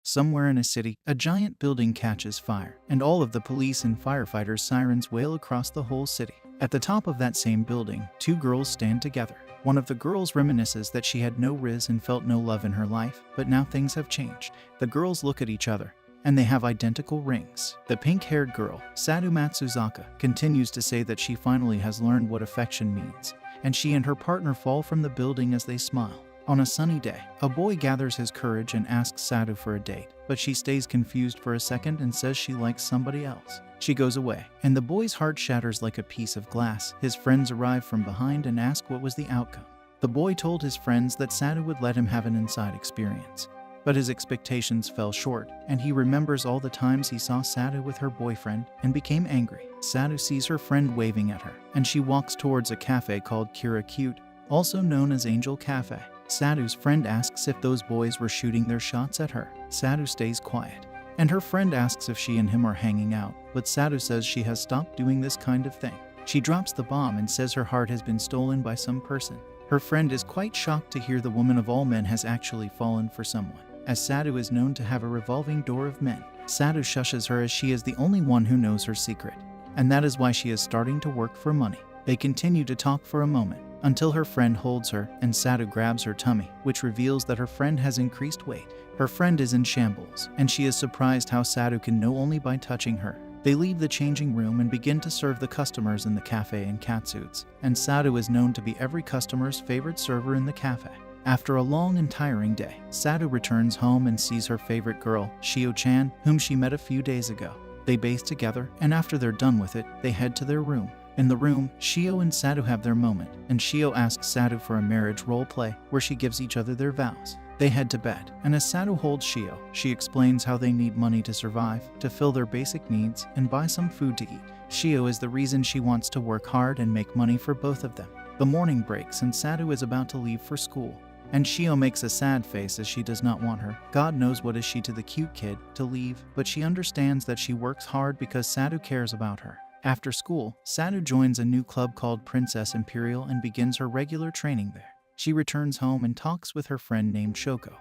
Somewhere in a city, a giant building catches fire, and all of the police and firefighters' sirens wail across the whole city. At the top of that same building, two girls stand together. One of the girls reminisces that she had no riz and felt no love in her life, but now things have changed. The girls look at each other, and they have identical rings. The pink-haired girl, Sadu Matsuzaka, continues to say that she finally has learned what affection means, and she and her partner fall from the building as they smile. On a sunny day, a boy gathers his courage and asks Sadu for a date, but she stays confused for a second and says she likes somebody else. She goes away, and the boy's heart shatters like a piece of glass. His friends arrive from behind and ask what was the outcome. The boy told his friends that Sadu would let him have an inside experience, but his expectations fell short, and he remembers all the times he saw Sadu with her boyfriend and became angry. Sadu sees her friend waving at her, and she walks towards a cafe called Kira Cute, also known as Angel Cafe. Sadu's friend asks if those boys were shooting their shots at her. Sadu stays quiet, and her friend asks if she and him are hanging out, but Sadu says she has stopped doing this kind of thing. She drops the bomb and says her heart has been stolen by some person. Her friend is quite shocked to hear the woman of all men has actually fallen for someone, as Sadu is known to have a revolving door of men. Sadu shushes her as she is the only one who knows her secret, and that is why she is starting to work for money. They continue to talk for a moment, until her friend holds her, and Sadu grabs her tummy, which reveals that her friend has increased weight. Her friend is in shambles, and she is surprised how Sadu can know only by touching her. They leave the changing room and begin to serve the customers in the cafe in catsuits, and Sadu is known to be every customer's favorite server in the cafe. After a long and tiring day, Sadu returns home and sees her favorite girl, Shio-chan, whom she met a few days ago. They bathe together, and after they're done with it, they head to their room. In the room, Shio and Sadu have their moment, and Shio asks Sadu for a marriage role play where she gives each other their vows. They head to bed, and as Sadu holds Shio, she explains how they need money to survive, to fill their basic needs, and buy some food to eat. Shio is the reason she wants to work hard and make money for both of them. The morning breaks and Sadu is about to leave for school, and Shio makes a sad face as she does not want her. God knows what is she to the cute kid, to leave, but she understands that she works hard because Sadu cares about her. After school, Sadu joins a new club called Princess Imperial and begins her regular training there. She returns home and talks with her friend named Shoko,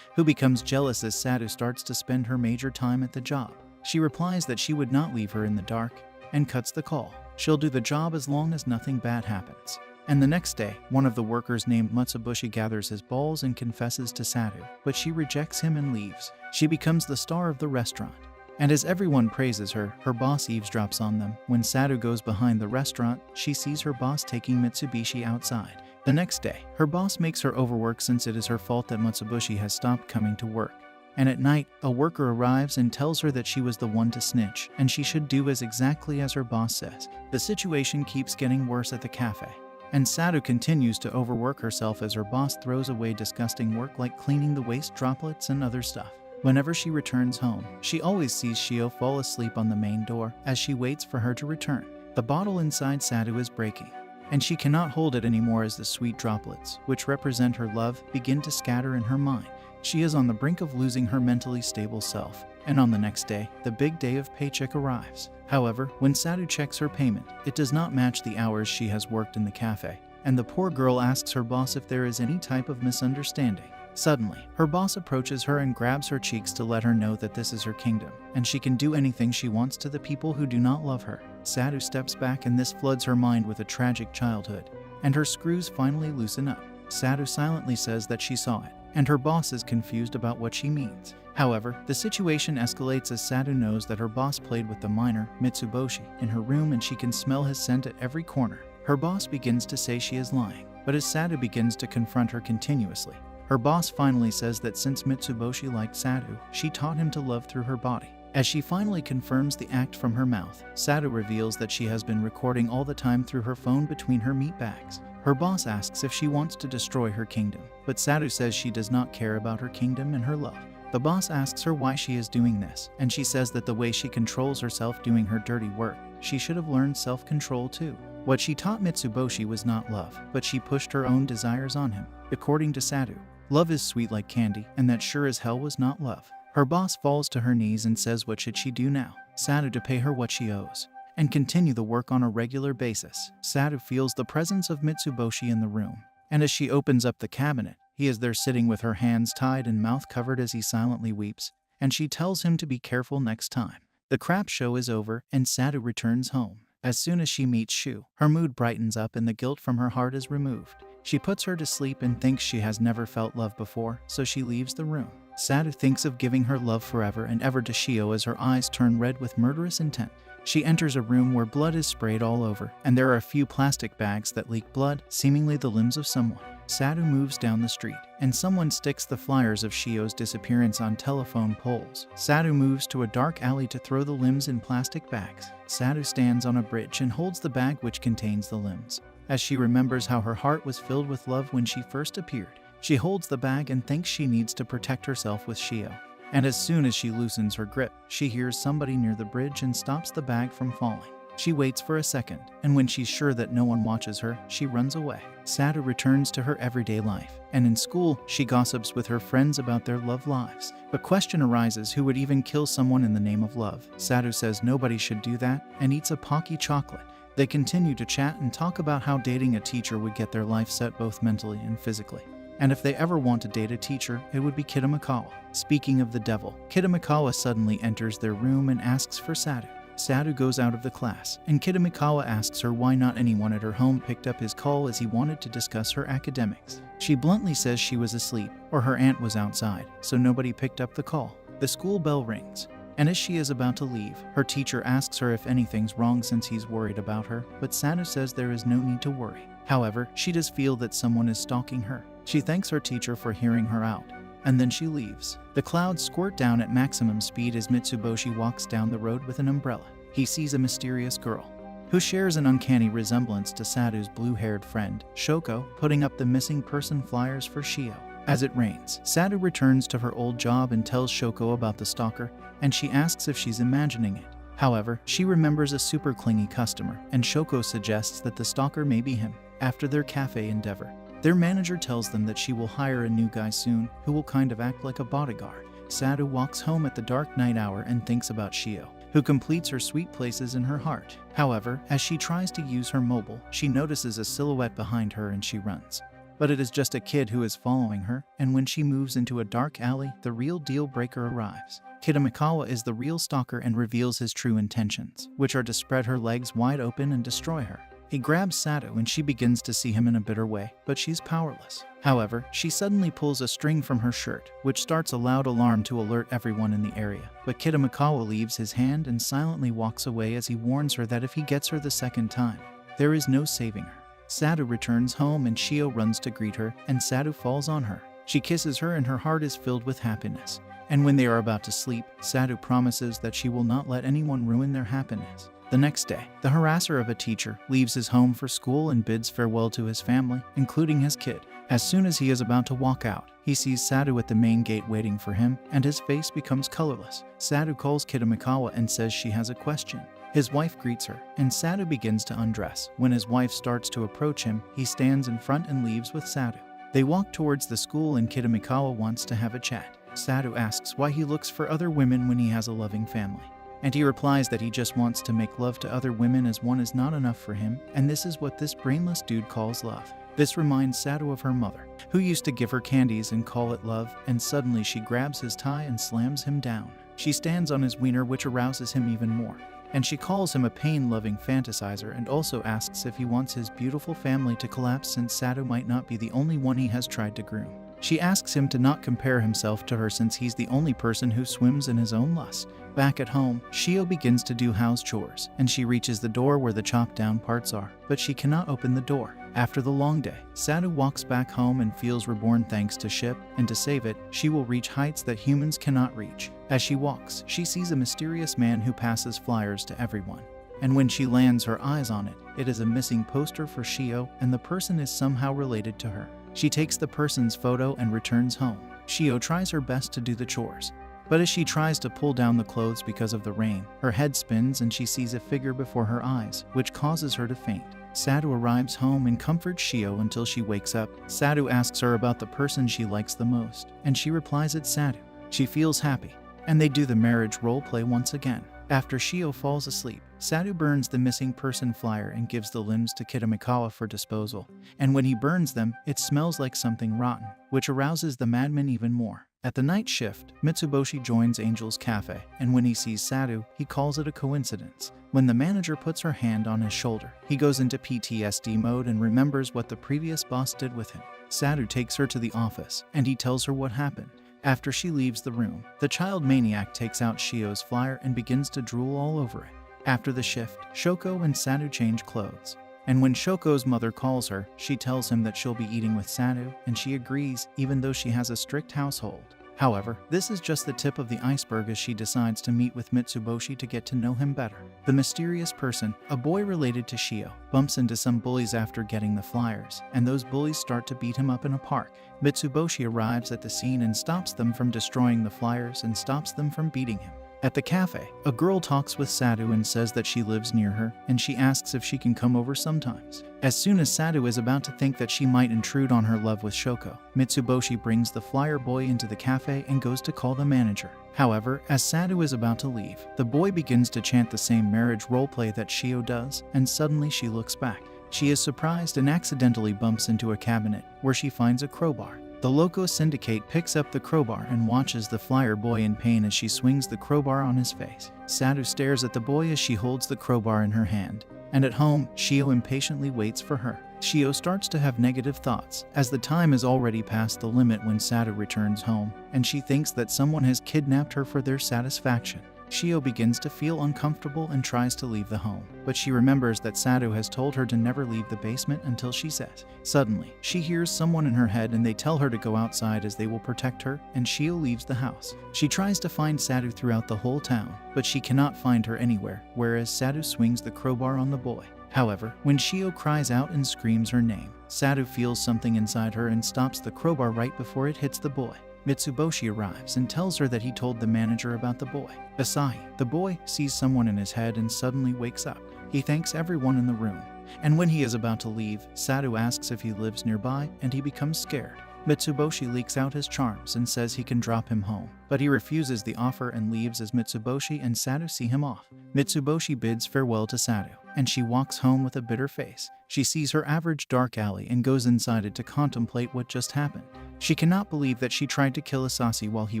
who becomes jealous as Sadu starts to spend her major time at the job. She replies that she would not leave her in the dark and cuts the call. She'll do the job as long as nothing bad happens. And the next day, one of the workers named Mutsubushi gathers his balls and confesses to Sadu, but she rejects him and leaves. She becomes the star of the restaurant, and as everyone praises her, her boss eavesdrops on them. When Sadu goes behind the restaurant, she sees her boss taking Mitsubishi outside. The next day, her boss makes her overwork since it is her fault that Mitsubishi has stopped coming to work. And at night, a worker arrives and tells her that she was the one to snitch, and she should do exactly as her boss says. The situation keeps getting worse at the cafe, and Sadu continues to overwork herself as her boss throws away disgusting work like cleaning the waste droplets and other stuff. Whenever she returns home, she always sees Shio fall asleep on the main door as she waits for her to return. The bottle inside Sadu is breaking, and she cannot hold it anymore as the sweet droplets, which represent her love, begin to scatter in her mind. She is on the brink of losing her mentally stable self, and on the next day, the big day of paycheck arrives. However, when Sadu checks her payment, it does not match the hours she has worked in the cafe, and the poor girl asks her boss if there is any type of misunderstanding. Suddenly, her boss approaches her and grabs her cheeks to let her know that this is her kingdom, and she can do anything she wants to the people who do not love her. Sadu steps back and this floods her mind with a tragic childhood, and her screws finally loosen up. Sadu silently says that she saw it, and her boss is confused about what she means. However, the situation escalates as Sadu knows that her boss played with the minor, Mitsuboshi, in her room and she can smell his scent at every corner. Her boss begins to say she is lying, but as Sadu begins to confront her continuously, her boss finally says that since Mitsuboshi liked Sadu, she taught him to love through her body. As she finally confirms the act from her mouth, Sadu reveals that she has been recording all the time through her phone between her meat bags. Her boss asks if she wants to destroy her kingdom, but Sadu says she does not care about her kingdom and her love. The boss asks her why she is doing this, and she says that the way she controls herself doing her dirty work, she should have learned self-control too. What she taught Mitsuboshi was not love, but she pushed her own desires on him. According to Sadu, love is sweet like candy, and that sure as hell was not love. Her boss falls to her knees and says what should she do now? Sadu to pay her what she owes and continue the work on a regular basis. Sadu feels the presence of Mitsuboshi in the room, and as she opens up the cabinet, He is there sitting with her hands tied and mouth covered as he silently weeps, and she tells him to be careful next time. The crap show is over and Sadu returns home. As soon as she meets Shu, her mood brightens up and the guilt from her heart is removed. She puts her to sleep and thinks she has never felt love before, so she leaves the room. Sadu thinks of giving her love forever and ever to Shio as her eyes turn red with murderous intent. She enters a room where blood is sprayed all over, and there are a few plastic bags that leak blood, seemingly the limbs of someone. Sadu moves down the street, and someone sticks the flyers of Shio's disappearance on telephone poles. Sadu moves to a dark alley to throw the limbs in plastic bags. Sadu stands on a bridge and holds the bag which contains the limbs. As she remembers how her heart was filled with love when she first appeared, she holds the bag and thinks she needs to protect herself with Shio. And as soon as she loosens her grip, she hears somebody near the bridge and stops the bag from falling. She waits for a second, and when she's sure that no one watches her, she runs away. Sadu returns to her everyday life, and in school, she gossips with her friends about their love lives. The question arises, who would even kill someone in the name of love? Sadu says nobody should do that, and eats a Pocky chocolate. They continue to chat and talk about how dating a teacher would get their life set both mentally and physically. And if they ever want to date a teacher, it would be Kitamikawa. Speaking of the devil, Kitamikawa suddenly enters their room and asks for Sadu. Sadu goes out of the class, and Kitamikawa asks her why not anyone at her home picked up his call as he wanted to discuss her academics. She bluntly says she was asleep, or her aunt was outside, so nobody picked up the call. The school bell rings, and as she is about to leave, her teacher asks her if anything's wrong since he's worried about her, but Sadu says there is no need to worry. However, she does feel that someone is stalking her. She thanks her teacher for hearing her out, and then she leaves. The clouds squirt down at maximum speed as Mitsuboshi walks down the road with an umbrella. He sees a mysterious girl, who shares an uncanny resemblance to Sadu's blue-haired friend, Shoko, putting up the missing person flyers for Shio. As it rains, Sadu returns to her old job and tells Shoko about the stalker, and she asks if she's imagining it. However, she remembers a super clingy customer, and Shoko suggests that the stalker may be him. After their cafe endeavor, their manager tells them that she will hire a new guy soon who will kind of act like a bodyguard. Sadu walks home at the dark night hour and thinks about Shio, who completes her sweet places in her heart. However, as she tries to use her mobile, she notices a silhouette behind her and she runs. But it is just a kid who is following her, and when she moves into a dark alley, the real deal breaker arrives. Kitamikawa is the real stalker and reveals his true intentions, which are to spread her legs wide open and destroy her. He grabs Sadu and she begins to see him in a bitter way, but she's powerless. However, she suddenly pulls a string from her shirt, which starts a loud alarm to alert everyone in the area. But Kitamikawa leaves his hand and silently walks away as he warns her that if he gets her the second time, there is no saving her. Sadu returns home and Shio runs to greet her, and Sadu falls on her. She kisses her and her heart is filled with happiness. And when they are about to sleep, Sadu promises that she will not let anyone ruin their happiness. The next day, the harasser of a teacher leaves his home for school and bids farewell to his family, including his kid. As soon as he is about to walk out, he sees Sadu at the main gate waiting for him, and his face becomes colorless. Sadu calls Kitamikawa and says she has a question. His wife greets her, and Sadu begins to undress. When his wife starts to approach him, he stands in front and leaves with Sadu. They walk towards the school and Kitamikawa wants to have a chat. Sadu asks why he looks for other women when he has a loving family. And he replies that he just wants to make love to other women as one is not enough for him, and this is what this brainless dude calls love. This reminds Sadu of her mother, who used to give her candies and call it love, and suddenly she grabs his tie and slams him down. She stands on his wiener, which arouses him even more, and she calls him a pain-loving fantasizer and also asks if he wants his beautiful family to collapse since Sadu might not be the only one he has tried to groom. She asks him to not compare himself to her since he's the only person who swims in his own lust. Back at home, Shio begins to do house chores, and she reaches the door where the chopped down parts are, but she cannot open the door. After the long day, Sadu walks back home and feels reborn thanks to Ship, and to save it, she will reach heights that humans cannot reach. As she walks, she sees a mysterious man who passes flyers to everyone. And when she lands her eyes on it, it is a missing poster for Shio, and the person is somehow related to her. She takes the person's photo and returns home. Shio tries her best to do the chores, but as she tries to pull down the clothes because of the rain, her head spins and she sees a figure before her eyes, which causes her to faint. Sadu arrives home and comforts Shio until she wakes up. Sadu asks her about the person she likes the most, and she replies it's Sadu. She feels happy, and they do the marriage role play once again. After Shio falls asleep, Sadu burns the missing person flyer and gives the limbs to Kitamikawa for disposal, and when he burns them, it smells like something rotten, which arouses the madman even more. At the night shift, Mitsuboshi joins Angel's cafe, and when he sees Sadu, he calls it a coincidence. When the manager puts her hand on his shoulder, he goes into PTSD mode and remembers what the previous boss did with him. Sadu takes her to the office, and he tells her what happened. After she leaves the room, the child maniac takes out Shio's flyer and begins to drool all over it. After the shift, Shoko and Sadu change clothes. And when Shoko's mother calls her, she tells him that she'll be eating with Sadu, and she agrees, even though she has a strict household. However, this is just the tip of the iceberg as she decides to meet with Mitsuboshi to get to know him better. The mysterious person, a boy related to Shio, bumps into some bullies after getting the flyers, and those bullies start to beat him up in a park. Mitsuboshi arrives at the scene and stops them from destroying the flyers and stops them from beating him. At the cafe, a girl talks with Sadu and says that she lives near her, and she asks if she can come over sometimes. As soon as Sadu is about to think that she might intrude on her love with Shoko, Mitsuboshi brings the flyer boy into the cafe and goes to call the manager. However, as Sadu is about to leave, the boy begins to chant the same marriage roleplay that Shio does, and suddenly she looks back. She is surprised and accidentally bumps into a cabinet, where she finds a crowbar. The Loco Syndicate picks up the crowbar and watches the flyer boy in pain as she swings the crowbar on his face. Sadu stares at the boy as she holds the crowbar in her hand. And at home, Shio impatiently waits for her. Shio starts to have negative thoughts, as the time is already past the limit when Sadu returns home, and she thinks that someone has kidnapped her for their satisfaction. Shio begins to feel uncomfortable and tries to leave the home, but she remembers that Sadu has told her to never leave the basement until she says. Suddenly, she hears someone in her head and they tell her to go outside as they will protect her, and Shio leaves the house. She tries to find Sadu throughout the whole town, but she cannot find her anywhere, whereas Sadu swings the crowbar on the boy. However, when Shio cries out and screams her name, Sadu feels something inside her and stops the crowbar right before it hits the boy. Mitsuboshi arrives and tells her that he told the manager about the boy. Asahi, the boy, sees someone in his head and suddenly wakes up. He thanks everyone in the room, and when he is about to leave, Sadu asks if he lives nearby, and he becomes scared. Mitsuboshi leaks out his charms and says he can drop him home, but he refuses the offer and leaves as Mitsuboshi and Sadu see him off. Mitsuboshi bids farewell to Sadu, and she walks home with a bitter face. She sees her average dark alley and goes inside it to contemplate what just happened. She cannot believe that she tried to kill Asahi while he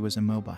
was immobile,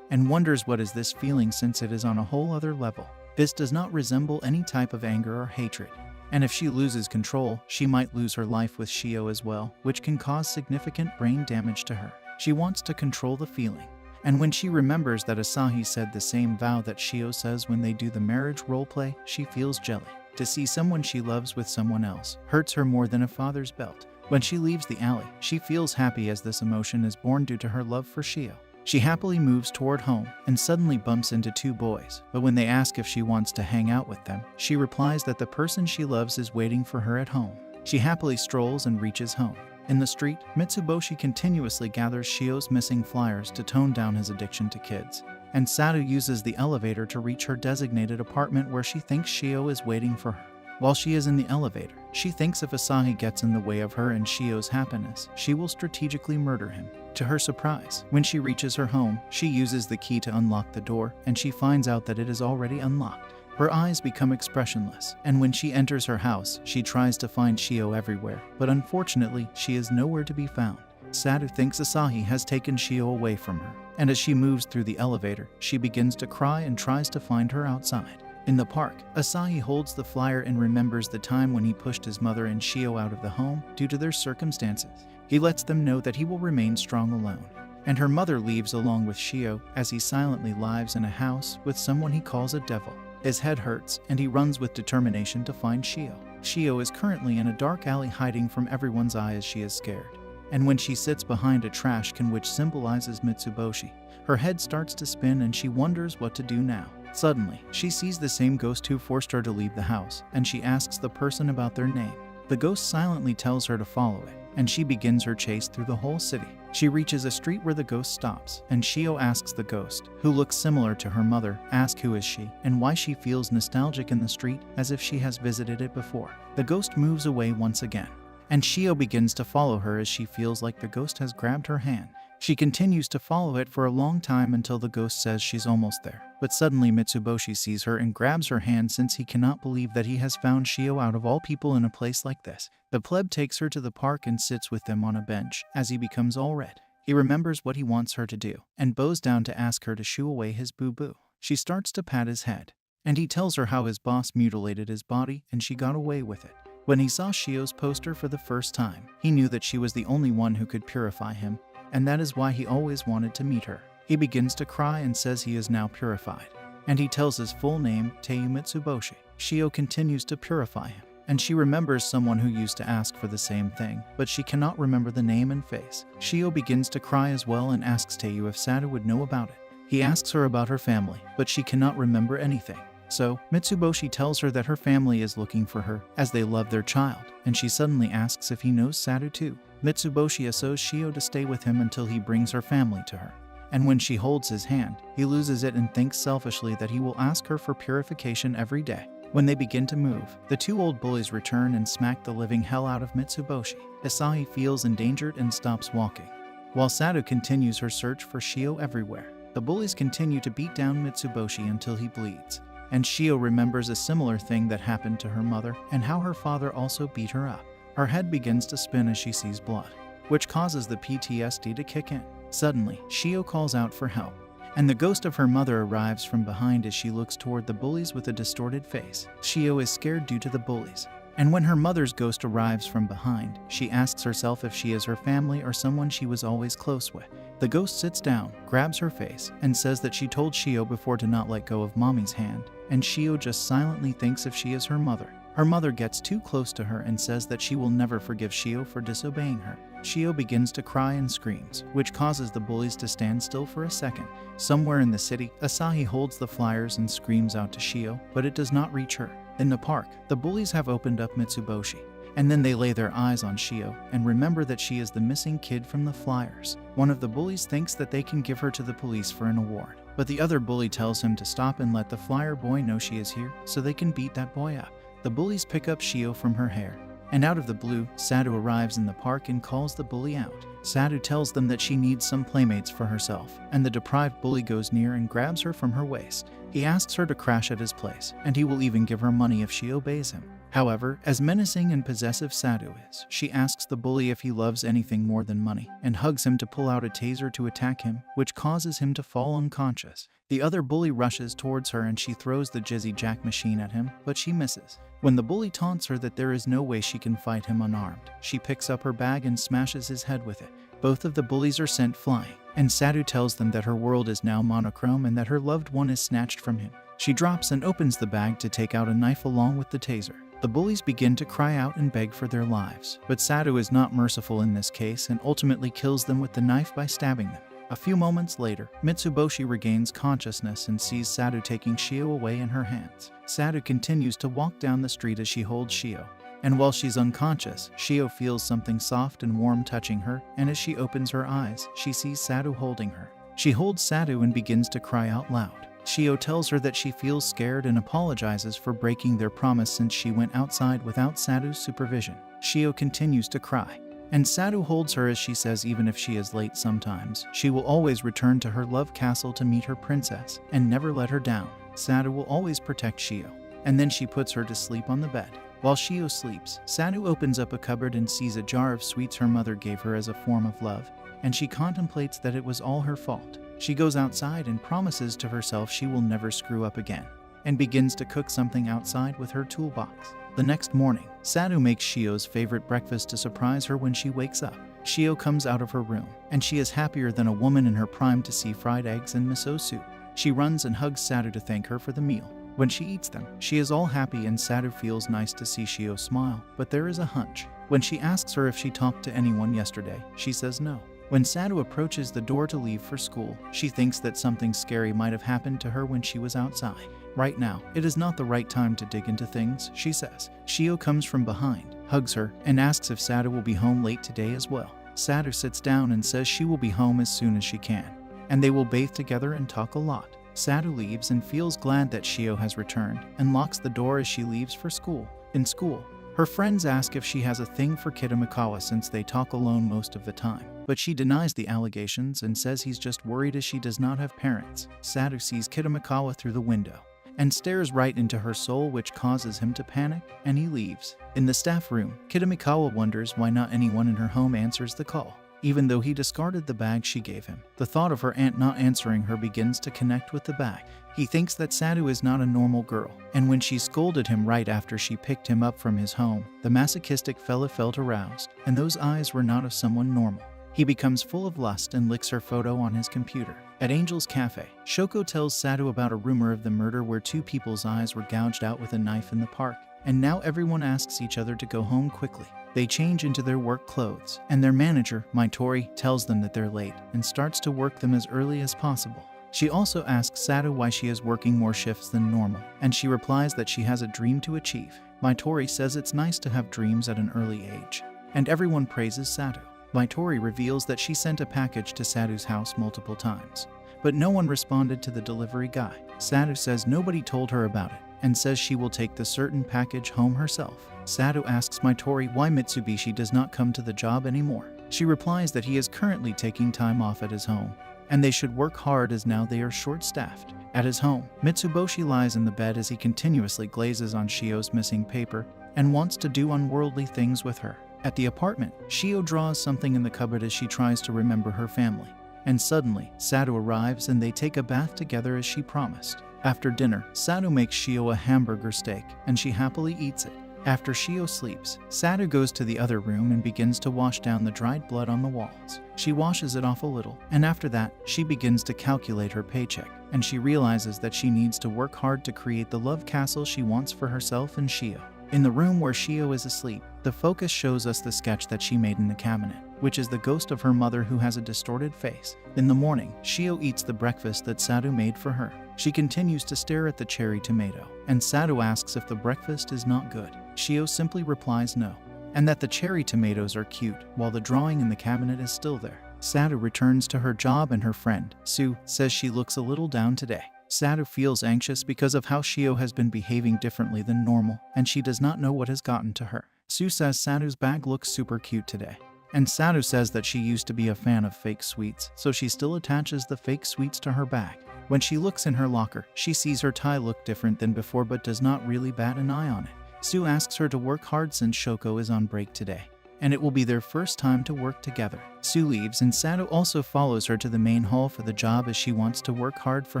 and wonders what is this feeling since it is on a whole other level. This does not resemble any type of anger or hatred, and if she loses control, she might lose her life with Shio as well, which can cause significant brain damage to her. She wants to control the feeling, and when she remembers that Asahi said the same vow that Shio says when they do the marriage roleplay, she feels jelly. To see someone she loves with someone else hurts her more than a father's belt. When she leaves the alley, she feels happy as this emotion is born due to her love for Shio. She happily moves toward home and suddenly bumps into two boys, but when they ask if she wants to hang out with them, she replies that the person she loves is waiting for her at home. She happily strolls and reaches home. In the street, Mitsuboshi continuously gathers Shio's missing flyers to tone down his addiction to kids, and Sadu uses the elevator to reach her designated apartment where she thinks Shio is waiting for her. While she is in the elevator, she thinks if Asahi gets in the way of her and Shio's happiness, she will strategically murder him. To her surprise, when she reaches her home, she uses the key to unlock the door, and she finds out that it is already unlocked. Her eyes become expressionless, and when she enters her house, she tries to find Shio everywhere, but unfortunately, she is nowhere to be found. Sadu thinks Asahi has taken Shio away from her, and as she moves through the elevator, she begins to cry and tries to find her outside. In the park, Asahi holds the flyer and remembers the time when he pushed his mother and Shio out of the home due to their circumstances. He lets them know that he will remain strong alone, and her mother leaves along with Shio as he silently lives in a house with someone he calls a devil. His head hurts and he runs with determination to find Shio. Shio is currently in a dark alley hiding from everyone's eye as she is scared, and when she sits behind a trash can which symbolizes Mitsuboshi, her head starts to spin and she wonders what to do now. Suddenly, she sees the same ghost who forced her to leave the house, and she asks the person about their name. The ghost silently tells her to follow it, and she begins her chase through the whole city. She reaches a street where the ghost stops, and Shio asks the ghost, who looks similar to her mother, who is she, and why she feels nostalgic in the street as if she has visited it before. The ghost moves away once again, and Shio begins to follow her as she feels like the ghost has grabbed her hand. She continues to follow it for a long time until the ghost says she's almost there. But suddenly Mitsuboshi sees her and grabs her hand since he cannot believe that he has found Shio out of all people in a place like this. The pleb takes her to the park and sits with them on a bench as he becomes all red. He remembers what he wants her to do and bows down to ask her to shoo away his boo-boo. She starts to pat his head, and he tells her how his boss mutilated his body and she got away with it. When he saw Shio's poster for the first time, he knew that she was the only one who could purify him, and that is why he always wanted to meet her. He begins to cry and says he is now purified, and he tells his full name, Teiyu Mitsuboshi. Shio continues to purify him, and she remembers someone who used to ask for the same thing, but she cannot remember the name and face. Shio begins to cry as well and asks Teiyu if Sado would know about it. He asks her about her family, but she cannot remember anything. So, Mitsuboshi tells her that her family is looking for her, as they love their child, and she suddenly asks if he knows Sado too. Mitsuboshi asks Shio to stay with him until he brings her family to her. And when she holds his hand, he loses it and thinks selfishly that he will ask her for purification every day. When they begin to move, the two old bullies return and smack the living hell out of Mitsuboshi. Asahi feels endangered and stops walking, while Sado continues her search for Shio everywhere. The bullies continue to beat down Mitsuboshi until he bleeds, and Shio remembers a similar thing that happened to her mother and how her father also beat her up. Her head begins to spin as she sees blood, which causes the PTSD to kick in. Suddenly, Shio calls out for help, and the ghost of her mother arrives from behind as she looks toward the bullies with a distorted face. Shio is scared due to the bullies, and when her mother's ghost arrives from behind, she asks herself if she is her family or someone she was always close with. The ghost sits down, grabs her face, and says that she told Shio before to not let go of mommy's hand, and Shio just silently thinks if she is her mother. Her mother gets too close to her and says that she will never forgive Shio for disobeying her. Shio begins to cry and screams, which causes the bullies to stand still for a second. Somewhere in the city, Asahi holds the flyers and screams out to Shio, but it does not reach her. In the park, the bullies have opened up Mitsuboshi, and then they lay their eyes on Shio and remember that she is the missing kid from the flyers. One of the bullies thinks that they can give her to the police for an award, but the other bully tells him to stop and let the flyer boy know she is here so they can beat that boy up. The bullies pick up Shio from her hair, and out of the blue, Sado arrives in the park and calls the bully out. Sado tells them that she needs some playmates for herself, and the deprived bully goes near and grabs her from her waist. He asks her to crash at his place, and he will even give her money if she obeys him. However, as menacing and possessive Sado is, she asks the bully if he loves anything more than money, and hugs him to pull out a taser to attack him, which causes him to fall unconscious. The other bully rushes towards her and she throws the Jizzy Jack machine at him, but she misses. When the bully taunts her that there is no way she can fight him unarmed, she picks up her bag and smashes his head with it. Both of the bullies are sent flying, and Sado tells them that her world is now monochrome and that her loved one is snatched from him. She drops and opens the bag to take out a knife along with the taser. The bullies begin to cry out and beg for their lives, but Sado is not merciful in this case and ultimately kills them with the knife by stabbing them. A few moments later, Mitsuboshi regains consciousness and sees Sado taking Shio away in her hands. Sado continues to walk down the street as she holds Shio, and while she's unconscious, Shio feels something soft and warm touching her, and as she opens her eyes, she sees Sado holding her. She holds Sado and begins to cry out loud. Shio tells her that she feels scared and apologizes for breaking their promise since she went outside without Sado's supervision. Shio continues to cry, and Sado holds her as she says even if she is late sometimes, she will always return to her love castle to meet her princess and never let her down. Sado will always protect Shio, and then she puts her to sleep on the bed. While Shio sleeps, Sado opens up a cupboard and sees a jar of sweets her mother gave her as a form of love, and she contemplates that it was all her fault. She goes outside and promises to herself she will never screw up again, and begins to cook something outside with her toolbox. The next morning, Sado makes Shio's favorite breakfast to surprise her when she wakes up. Shio comes out of her room, and she is happier than a woman in her prime to see fried eggs and miso soup. She runs and hugs Sado to thank her for the meal. When she eats them, she is all happy and Sado feels nice to see Shio smile, but there is a hunch. When she asks her if she talked to anyone yesterday, she says no. When Sado approaches the door to leave for school, she thinks that something scary might have happened to her when she was outside. Right now, it is not the right time to dig into things, she says. Shio comes from behind, hugs her, and asks if Sado will be home late today as well. Sado sits down and says she will be home as soon as she can, and they will bathe together and talk a lot. Sado leaves and feels glad that Shio has returned, and locks the door as she leaves for school. In school, Her friends ask if she has a thing for Kitamikawa since they talk alone most of the time, but she denies the allegations and says he's just worried as she does not have parents. Sadu sees Kitamikawa through the window and stares right into her soul, which causes him to panic, and he leaves. In the staff room, Kitamikawa wonders why not anyone in her home answers the call, even though he discarded the bag she gave him. The thought of her aunt not answering her begins to connect with the bag. He thinks that Sadu is not a normal girl, and when she scolded him right after she picked him up from his home, the masochistic fella felt aroused, and those eyes were not of someone normal. He becomes full of lust and licks her photo on his computer. At Angel's Cafe, Shoko tells Sadu about a rumor of the murder where 2 people's eyes were gouged out with a knife in the park, and now everyone asks each other to go home quickly. They change into their work clothes, and their manager, Maitori, tells them that they're late and starts to work them as early as possible. She also asks Sadu why she is working more shifts than normal, and she replies that she has a dream to achieve. Maitori says it's nice to have dreams at an early age, and everyone praises Sadu. Maitori reveals that she sent a package to Sadu's house multiple times, but no one responded to the delivery guy. Sadu says nobody told her about it, and says she will take the certain package home herself. Sadu asks Maitori why Mitsubishi does not come to the job anymore. She replies that he is currently taking time off at his home, and they should work hard as now they are short-staffed. At his home, Mitsubishi lies in the bed as he continuously glazes on Shio's missing paper and wants to do unworldly things with her. At the apartment, Shio draws something in the cupboard as she tries to remember her family, and suddenly, Sadu arrives and they take a bath together as she promised. After dinner, Sadu makes Shio a hamburger steak, and she happily eats it. After Shio sleeps, Sadu goes to the other room and begins to wash down the dried blood on the walls. She washes it off a little, and after that, she begins to calculate her paycheck, and she realizes that she needs to work hard to create the love castle she wants for herself and Shio. In the room where Shio is asleep, the focus shows us the sketch that she made in the cabinet, which is the ghost of her mother who has a distorted face. In the morning, Shio eats the breakfast that Sadu made for her. She continues to stare at the cherry tomato, and Sadu asks if the breakfast is not good. Shio simply replies no, and that the cherry tomatoes are cute, while the drawing in the cabinet is still there. Sadu returns to her job and her friend, Sue, says she looks a little down today. Sadu feels anxious because of how Shio has been behaving differently than normal, and she does not know what has gotten to her. Sue says Sadu's bag looks super cute today, and Sadu says that she used to be a fan of fake sweets, so she still attaches the fake sweets to her bag. When she looks in her locker, she sees her tie look different than before but does not really bat an eye on it. Sue asks her to work hard since Shoko is on break today, and it will be their first time to work together. Sue leaves and Sadu also follows her to the main hall for the job as she wants to work hard for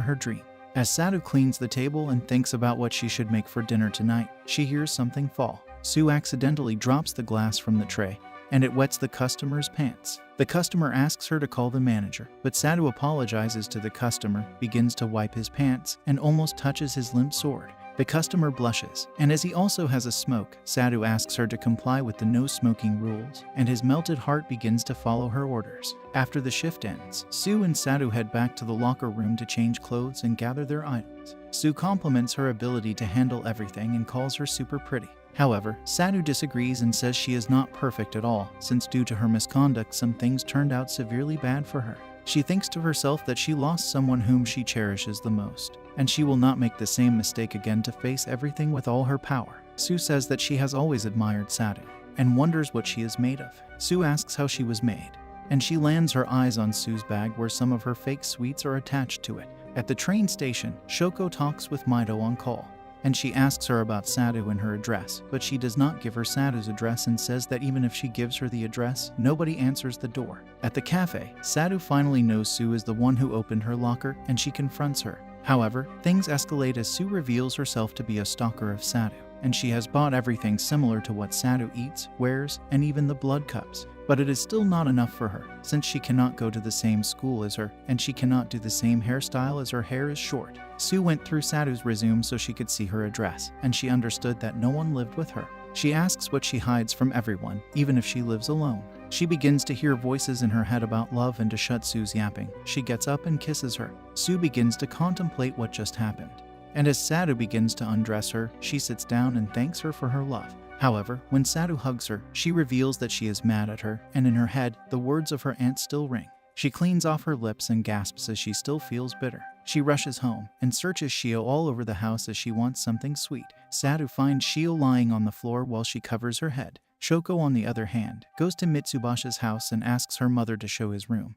her dream. As Sadu cleans the table and thinks about what she should make for dinner tonight, she hears something fall. Sue accidentally drops the glass from the tray, and it wets the customer's pants. The customer asks her to call the manager, but Sadu apologizes to the customer, begins to wipe his pants, and almost touches his limp sword. The customer blushes, and as he also has a smoke, Sadu asks her to comply with the no smoking rules, and his melted heart begins to follow her orders. After the shift ends, Sue and Sadu head back to the locker room to change clothes and gather their items. Sue compliments her ability to handle everything and calls her super pretty. However, Sadu disagrees and says she is not perfect at all, since due to her misconduct some things turned out severely bad for her. She thinks to herself that she lost someone whom she cherishes the most, and she will not make the same mistake again to face everything with all her power. Sue says that she has always admired Sadu, and wonders what she is made of. Sue asks how she was made, and she lands her eyes on Sue's bag where some of her fake sweets are attached to it. At the train station, Shoko talks with Mito on call, and she asks her about Sadu and her address, but she does not give her Sadu's address and says that even if she gives her the address, nobody answers the door. At the cafe, Sadu finally knows Sue is the one who opened her locker, and she confronts her. However, things escalate as Sue reveals herself to be a stalker of Sadu, and she has bought everything similar to what Sadu eats, wears, and even the blood cups. But it is still not enough for her, since she cannot go to the same school as her, and she cannot do the same hairstyle as her hair is short. Sue went through Sadu's resume so she could see her address, and she understood that no one lived with her. She asks what she hides from everyone, even if she lives alone. She begins to hear voices in her head about love, and to shut Sue's yapping, she gets up and kisses her. Sue begins to contemplate what just happened, and as Sadu begins to undress her, she sits down and thanks her for her love. However, when Sadu hugs her, she reveals that she is mad at her, and in her head, the words of her aunt still ring. She cleans off her lips and gasps as she still feels bitter. She rushes home and searches Shio all over the house as she wants something sweet. Sadu finds Shio lying on the floor while she covers her head. Shoko, on the other hand, goes to Mitsubashi's house and asks her mother to show his room.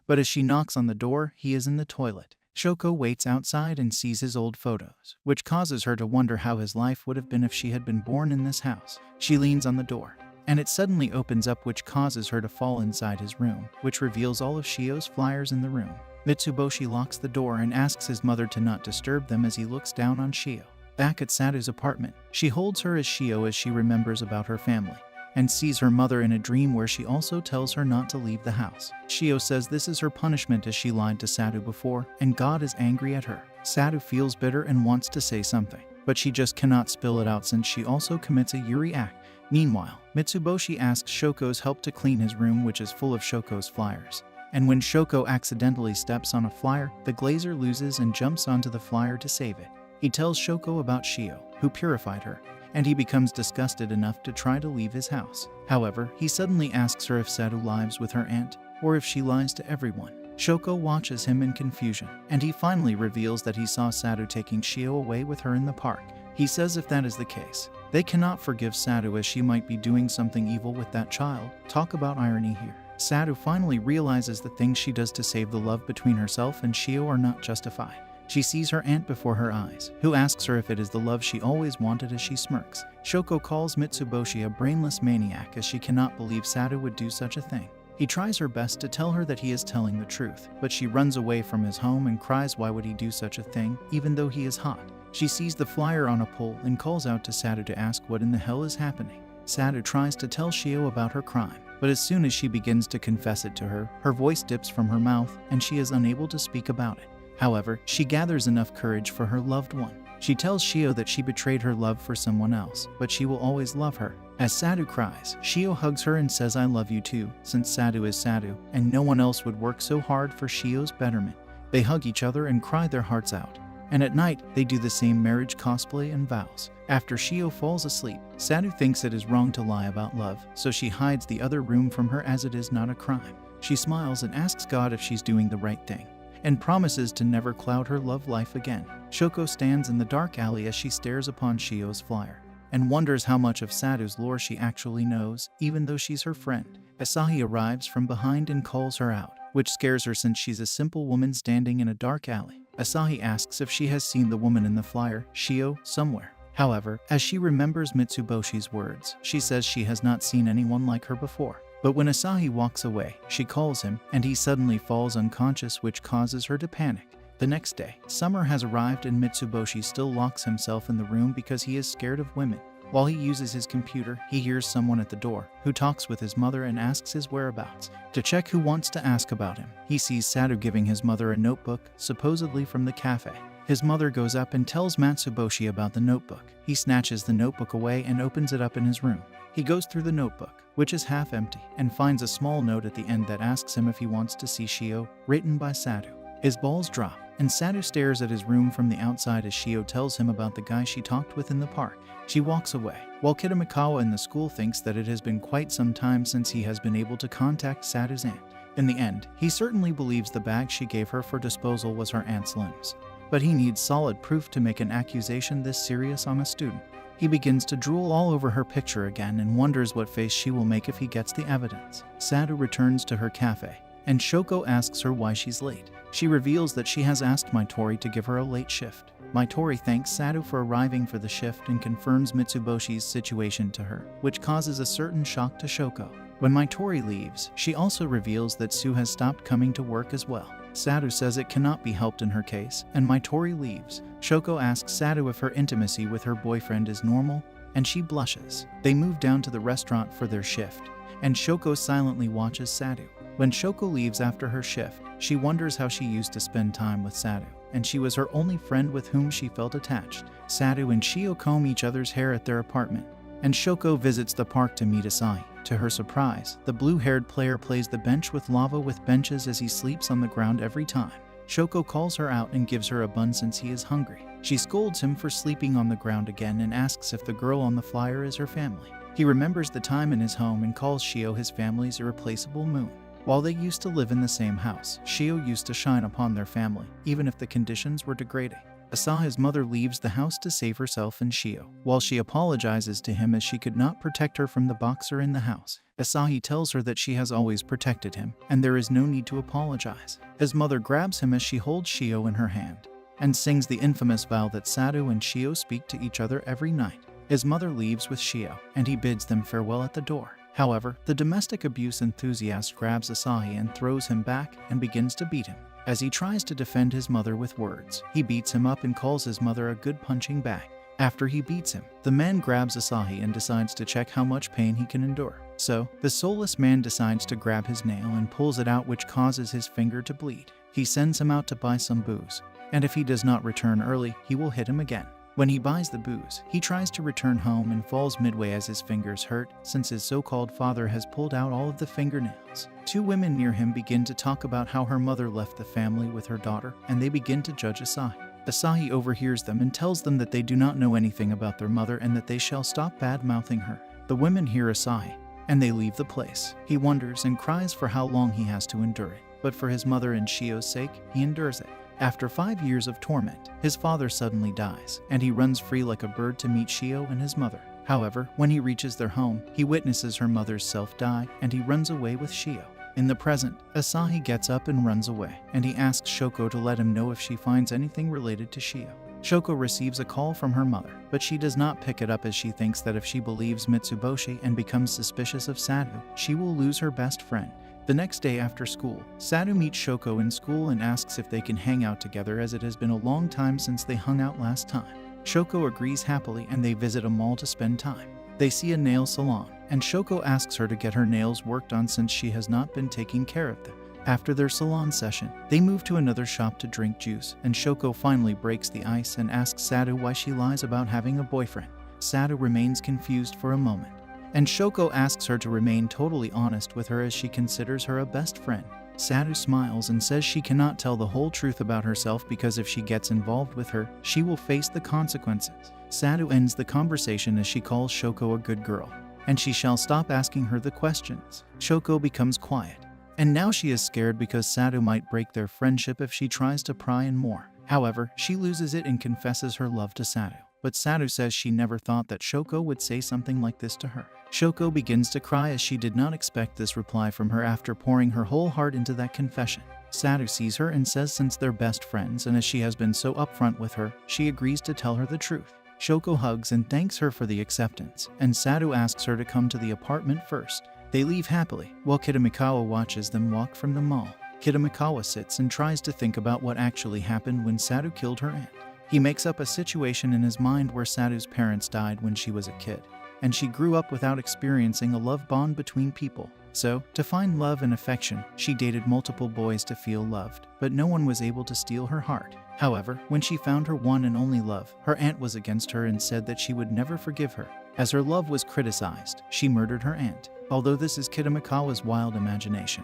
But as she knocks on the door, he is in the toilet. Shoko waits outside and sees his old photos, which causes her to wonder how his life would have been if she had been born in this house. She leans on the door, and it suddenly opens up, which causes her to fall inside his room, which reveals all of Shio's flyers in the room. Mitsuboshi locks the door and asks his mother to not disturb them as he looks down on Shio. Back at Sadu's apartment, she holds her as Shio as she remembers about her family, and sees her mother in a dream where she also tells her not to leave the house. Shio says this is her punishment as she lied to Sadu before, and God is angry at her. Sadu feels bitter and wants to say something, but she just cannot spill it out since she also commits a Yuri act. Meanwhile, Mitsuboshi asks Shoko's help to clean his room, which is full of Shoko's flyers. And when Shoko accidentally steps on a flyer, the glazer loses and jumps onto the flyer to save it. He tells Shoko about Shio, who purified her, and he becomes disgusted enough to try to leave his house. However, he suddenly asks her if Sadu lives with her aunt, or if she lies to everyone. Shoko watches him in confusion, and he finally reveals that he saw Sadu taking Shio away with her in the park. He says if that is the case, they cannot forgive Sadu as she might be doing something evil with that child. Talk about irony here. Sadu finally realizes the things she does to save the love between herself and Shio are not justified. She sees her aunt before her eyes, who asks her if it is the love she always wanted as she smirks. Shoko calls Mitsuboshi a brainless maniac as she cannot believe Sadu would do such a thing. He tries her best to tell her that he is telling the truth, but she runs away from his home and cries why would he do such a thing, even though he is hot. She sees the flyer on a pole and calls out to Sadu to ask what in the hell is happening. Sadu tries to tell Shio about her crime, but as soon as she begins to confess it to her, her voice dips from her mouth and she is unable to speak about it. However, she gathers enough courage for her loved one. She tells Shio that she betrayed her love for someone else, but she will always love her. As Sadu cries, Shio hugs her and says I love you too, since Sadu is Sadu, and no one else would work so hard for Shio's betterment. They hug each other and cry their hearts out. And at night, they do the same marriage cosplay and vows. After Shio falls asleep, Sadu thinks it is wrong to lie about love, so she hides the other room from her as it is not a crime. She smiles and asks God if she's doing the right thing, and promises to never cloud her love life again. Shoko stands in the dark alley as she stares upon Shio's flyer, and wonders how much of Sadu's lore she actually knows, even though she's her friend. Asahi arrives from behind and calls her out, which scares her since she's a simple woman standing in a dark alley. Asahi asks if she has seen the woman in the flyer, Shio, somewhere. However, as she remembers Mitsuboshi's words, she says she has not seen anyone like her before. But when Asahi walks away, she calls him, and he suddenly falls unconscious, which causes her to panic. The next day, summer has arrived and Mitsuboshi still locks himself in the room because he is scared of women. While he uses his computer, he hears someone at the door, who talks with his mother and asks his whereabouts. To check who wants to ask about him, he sees Sadu giving his mother a notebook, supposedly from the cafe. His mother goes up and tells Mitsuboshi about the notebook. He snatches the notebook away and opens it up in his room. He goes through the notebook, which is half empty, and finds a small note at the end that asks him if he wants to see Shio, written by Sadu. His balls drop, and Sadu stares at his room from the outside as Shio tells him about the guy she talked with in the park. She walks away, while Kitamikawa in the school thinks that it has been quite some time since he has been able to contact Sadu's aunt. In the end, he certainly believes the bag she gave her for disposal was her aunt's limbs, but he needs solid proof to make an accusation this serious on a student. He begins to drool all over her picture again and wonders what face she will make if he gets the evidence. Sadu returns to her cafe, and Shoko asks her why she's late. She reveals that she has asked Maitori to give her a late shift. Maitori thanks Sadu for arriving for the shift and confirms Mitsuboshi's situation to her, which causes a certain shock to Shoko. When Maitori leaves, she also reveals that Sue has stopped coming to work as well. Sadu says it cannot be helped in her case, and Maitori leaves. Shoko asks Sadu if her intimacy with her boyfriend is normal, and she blushes. They move down to the restaurant for their shift, and Shoko silently watches Sadu. When Shoko leaves after her shift, she wonders how she used to spend time with Sadu, and she was her only friend with whom she felt attached. Sadu and Shio comb each other's hair at their apartment, and Shoko visits the park to meet Asahi. To her surprise, the blue-haired player plays the bench with lava with benches as he sleeps on the ground every time. Shoko calls her out and gives her a bun since he is hungry. She scolds him for sleeping on the ground again and asks if the girl on the flyer is her family. He remembers the time in his home and calls Shio his family's irreplaceable moon. While they used to live in the same house, Shio used to shine upon their family, even if the conditions were degrading. Asahi's mother leaves the house to save herself and Shio. While she apologizes to him as she could not protect her from the boxer in the house, Asahi tells her that she has always protected him, and there is no need to apologize. His mother grabs him as she holds Shio in her hand, and sings the infamous vow that Sado and Shio speak to each other every night. His mother leaves with Shio, and he bids them farewell at the door. However, the domestic abuse enthusiast grabs Asahi and throws him back and begins to beat him. As he tries to defend his mother with words, he beats him up and calls his mother a good punching bag. After he beats him, the man grabs Asahi and decides to check how much pain he can endure. So, the soulless man decides to grab his nail and pulls it out, which causes his finger to bleed. He sends him out to buy some booze, and if he does not return early, he will hit him again. When he buys the booze, he tries to return home and falls midway as his fingers hurt, since his so-called father has pulled out all of the fingernails. Two women near him begin to talk about how her mother left the family with her daughter, and they begin to judge Asahi. Asahi overhears them and tells them that they do not know anything about their mother and that they shall stop bad-mouthing her. The women hear Asahi, and they leave the place. He wonders and cries for how long he has to endure it, but for his mother and Shio's sake, he endures it. After 5 years of torment, his father suddenly dies, and he runs free like a bird to meet Shio and his mother. However, when he reaches their home, he witnesses her mother's self die, and he runs away with Shio. In the present, Asahi gets up and runs away, and he asks Shoko to let him know if she finds anything related to Shio. Shoko receives a call from her mother, but she does not pick it up as she thinks that if she believes Mitsuboshi and becomes suspicious of Sado, she will lose her best friend. The next day after school, Sado meets Shoko in school and asks if they can hang out together as it has been a long time since they hung out last time. Shoko agrees happily and they visit a mall to spend time. They see a nail salon, and Shoko asks her to get her nails worked on since she has not been taking care of them. After their salon session, they move to another shop to drink juice, and Shoko finally breaks the ice and asks Sado why she lies about having a boyfriend. Sado remains confused for a moment, and Shoko asks her to remain totally honest with her as she considers her a best friend. Sado smiles and says she cannot tell the whole truth about herself because if she gets involved with her, she will face the consequences. Sado ends the conversation as she calls Shoko a good girl, and she shall stop asking her the questions. Shoko becomes quiet, and now she is scared because Sado might break their friendship if she tries to pry in more. However, she loses it and confesses her love to Sado. But Sado says she never thought that Shoko would say something like this to her. Shoko begins to cry as she did not expect this reply from her after pouring her whole heart into that confession. Sado sees her and says since they're best friends and as she has been so upfront with her, she agrees to tell her the truth. Shoko hugs and thanks her for the acceptance, and Sado asks her to come to the apartment first. They leave happily, while Kitamikawa watches them walk from the mall. Kitamikawa sits and tries to think about what actually happened when Sado killed her aunt. He makes up a situation in his mind where Sado's parents died when she was a kid, and she grew up without experiencing a love bond between people. So, to find love and affection, she dated multiple boys to feel loved, but no one was able to steal her heart. However, when she found her one and only love, her aunt was against her and said that she would never forgive her. As her love was criticized, she murdered her aunt, although this is Kitamikawa's wild imagination.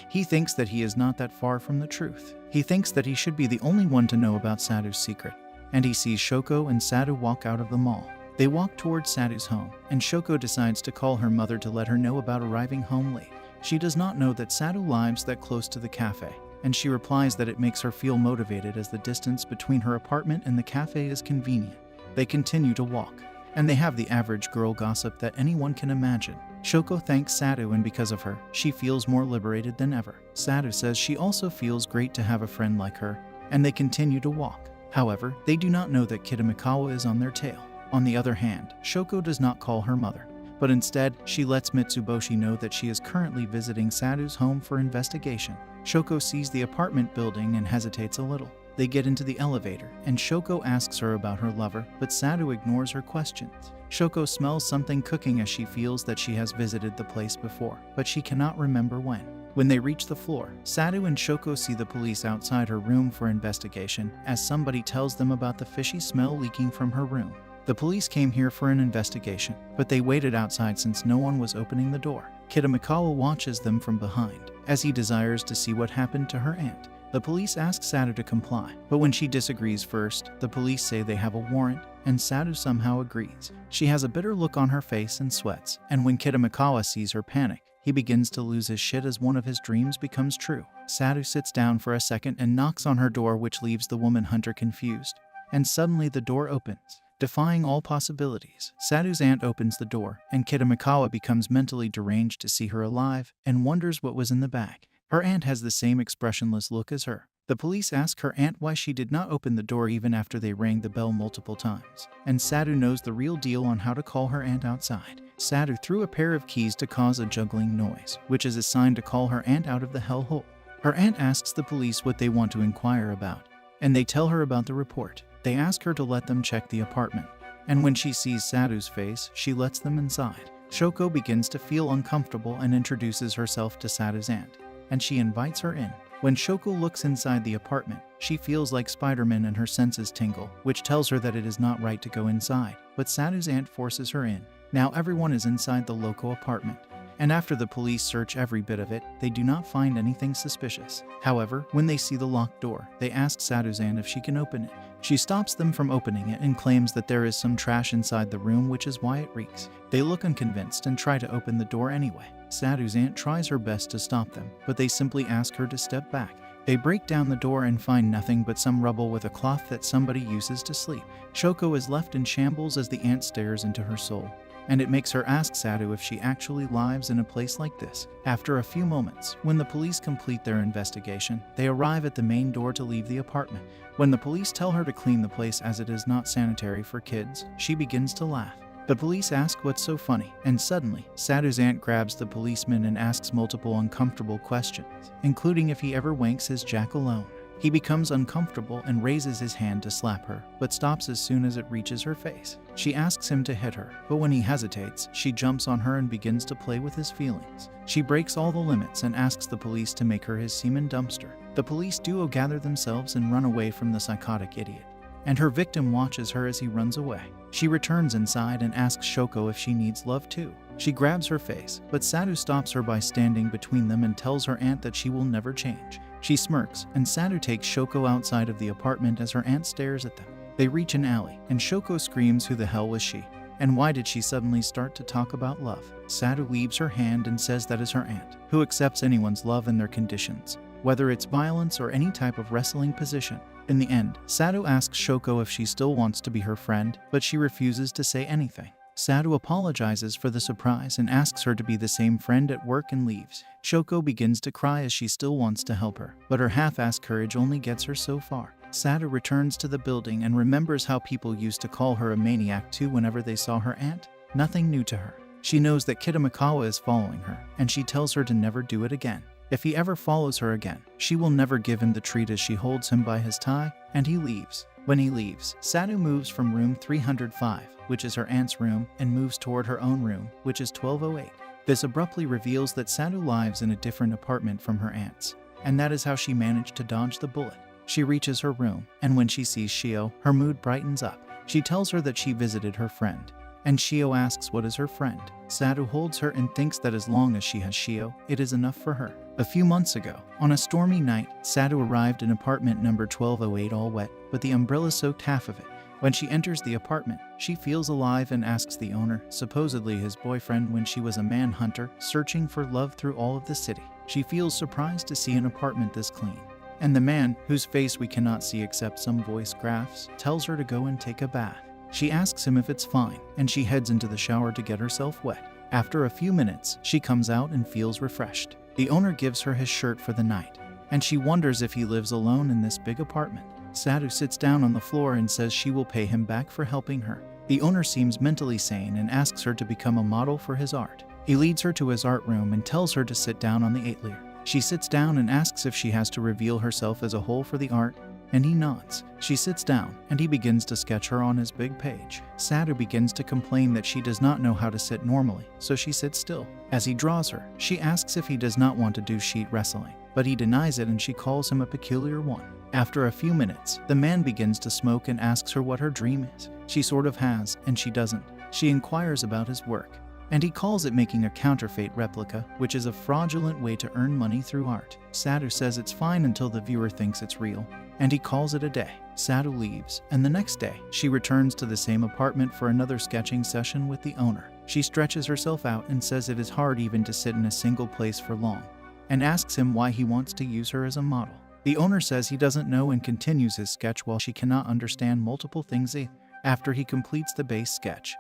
He thinks that he is not that far from the truth. He thinks that he should be the only one to know about Sado's secret, and he sees Shoko and Sado walk out of the mall. They walk towards Sado's home, and Shoko decides to call her mother to let her know about arriving home late. She does not know that Sado lives that close to the cafe, and she replies that it makes her feel motivated as the distance between her apartment and the cafe is convenient. They continue to walk, and they have the average girl gossip that anyone can imagine. Shoko thanks Sado, and because of her, she feels more liberated than ever. Sado says she also feels great to have a friend like her, and they continue to walk. However, they do not know that Kitamikawa is on their tail. On the other hand, Shoko does not call her mother, but instead, she lets Mitsuboshi know that she is currently visiting Sado's home for investigation. Shoko sees the apartment building and hesitates a little. They get into the elevator, and Shoko asks her about her lover, but Sado ignores her questions. Shoko smells something cooking as she feels that she has visited the place before, but she cannot remember when. When they reach the floor, Sado and Shoko see the police outside her room for investigation, as somebody tells them about the fishy smell leaking from her room. The police came here for an investigation, but they waited outside since no one was opening the door. Kitamikawa watches them from behind, as he desires to see what happened to her aunt. The police ask Sado to comply, but when she disagrees first, the police say they have a warrant, and Sado somehow agrees. She has a bitter look on her face and sweats, and when Kitamikawa sees her panic, He begins to lose his shit as one of his dreams becomes true. Sadhu sits down for a second and knocks on her door, which leaves the woman hunter confused. And suddenly the door opens, defying all possibilities. Sadhu's aunt opens the door, and Kitamikawa becomes mentally deranged to see her alive and wonders what was in the bag. Her aunt has the same expressionless look as her. The police ask her aunt why she did not open the door even after they rang the bell multiple times, and Sadhu knows the real deal on how to call her aunt outside. Sadhu threw a pair of keys to cause a juggling noise, which is a sign to call her aunt out of the hellhole. Her aunt asks the police what they want to inquire about, and they tell her about the report. They ask her to let them check the apartment, and when she sees Sadhu's face, she lets them inside. Shoko begins to feel uncomfortable and introduces herself to Sadhu's aunt, and she invites her in. When Shoko looks inside the apartment, she feels like Spider-Man and her senses tingle, which tells her that it is not right to go inside, but Sadhu's aunt forces her in. Now everyone is inside the local apartment, and after the police search every bit of it, they do not find anything suspicious. However, when they see the locked door, they ask Sadhu's aunt if she can open it. She stops them from opening it and claims that there is some trash inside the room, which is why it reeks. They look unconvinced and try to open the door anyway. Sadhu's aunt tries her best to stop them, but they simply ask her to step back. They break down the door and find nothing but some rubble with a cloth that somebody uses to sleep. Shoko is left in shambles as the aunt stares into her soul, and it makes her ask Sadhu if she actually lives in a place like this. After a few moments, when the police complete their investigation, they arrive at the main door to leave the apartment. When the police tell her to clean the place as it is not sanitary for kids, she begins to laugh. The police ask what's so funny, and suddenly, Sadhu's aunt grabs the policeman and asks multiple uncomfortable questions, including if he ever wanks his jack alone. He becomes uncomfortable and raises his hand to slap her, but stops as soon as it reaches her face. She asks him to hit her, but when he hesitates, she jumps on her and begins to play with his feelings. She breaks all the limits and asks the police to make her his semen dumpster. The police duo gather themselves and run away from the psychotic idiot, and her victim watches her as he runs away. She returns inside and asks Shoko if she needs love too. She grabs her face, but Sadhu stops her by standing between them and tells her aunt that she will never change. She smirks, and Sadhu takes Shoko outside of the apartment as her aunt stares at them. They reach an alley, and Shoko screams who the hell was she, and why did she suddenly start to talk about love. Sadhu leaves her hand and says that is her aunt, who accepts anyone's love and their conditions, whether it's violence or any type of wrestling position. In the end, Sadhu asks Shoko if she still wants to be her friend, but she refuses to say anything. Sadhu apologizes for the surprise and asks her to be the same friend at work and leaves. Shoko begins to cry as she still wants to help her, but her half-assed courage only gets her so far. Sadhu returns to the building and remembers how people used to call her a maniac too whenever they saw her aunt. Nothing new to her. She knows that Kitamikawa is following her, and she tells her to never do it again. If he ever follows her again, she will never give him the treat as she holds him by his tie, and he leaves. When he leaves, Sadhu moves from room 305, which is her aunt's room, and moves toward her own room, which is 1208. This abruptly reveals that Sadhu lives in a different apartment from her aunt's, and that is how she managed to dodge the bullet. She reaches her room, and when she sees Shio, her mood brightens up. She tells her that she visited her friend, and Shio asks what is her friend. Sadhu holds her and thinks that as long as she has Shio, it is enough for her. A few months ago, on a stormy night, Sadhu arrived in apartment number 1208 all wet, but the umbrella soaked half of it. When she enters the apartment, she feels alive and asks the owner, supposedly his boyfriend when she was a manhunter, searching for love through all of the city. She feels surprised to see an apartment this clean. And the man, whose face we cannot see except some voice graphs, tells her to go and take a bath. She asks him if it's fine, and she heads into the shower to get herself wet. After a few minutes, she comes out and feels refreshed. The owner gives her his shirt for the night, and she wonders if he lives alone in this big apartment. Sadhu sits down on the floor and says she will pay him back for helping her. The owner seems mentally sane and asks her to become a model for his art. He leads her to his art room and tells her to sit down on the atelier. She sits down and asks if she has to reveal herself as a whole for the art, and he nods. She sits down, and he begins to sketch her on his big page. Sadhu begins to complain that she does not know how to sit normally, so she sits still. As he draws her, she asks if he does not want to do sheet wrestling, but he denies it and she calls him a peculiar one. After a few minutes, the man begins to smoke and asks her what her dream is. She sort of has, and she doesn't. She inquires about his work, and he calls it making a counterfeit replica, which is a fraudulent way to earn money through art. Sadhu says it's fine until the viewer thinks it's real, and he calls it a day. Sadhu leaves, and the next day, she returns to the same apartment for another sketching session with the owner. She stretches herself out and says it is hard even to sit in a single place for long, and asks him why he wants to use her as a model. The owner says he doesn't know and continues his sketch while she cannot understand multiple things after he completes the base sketch.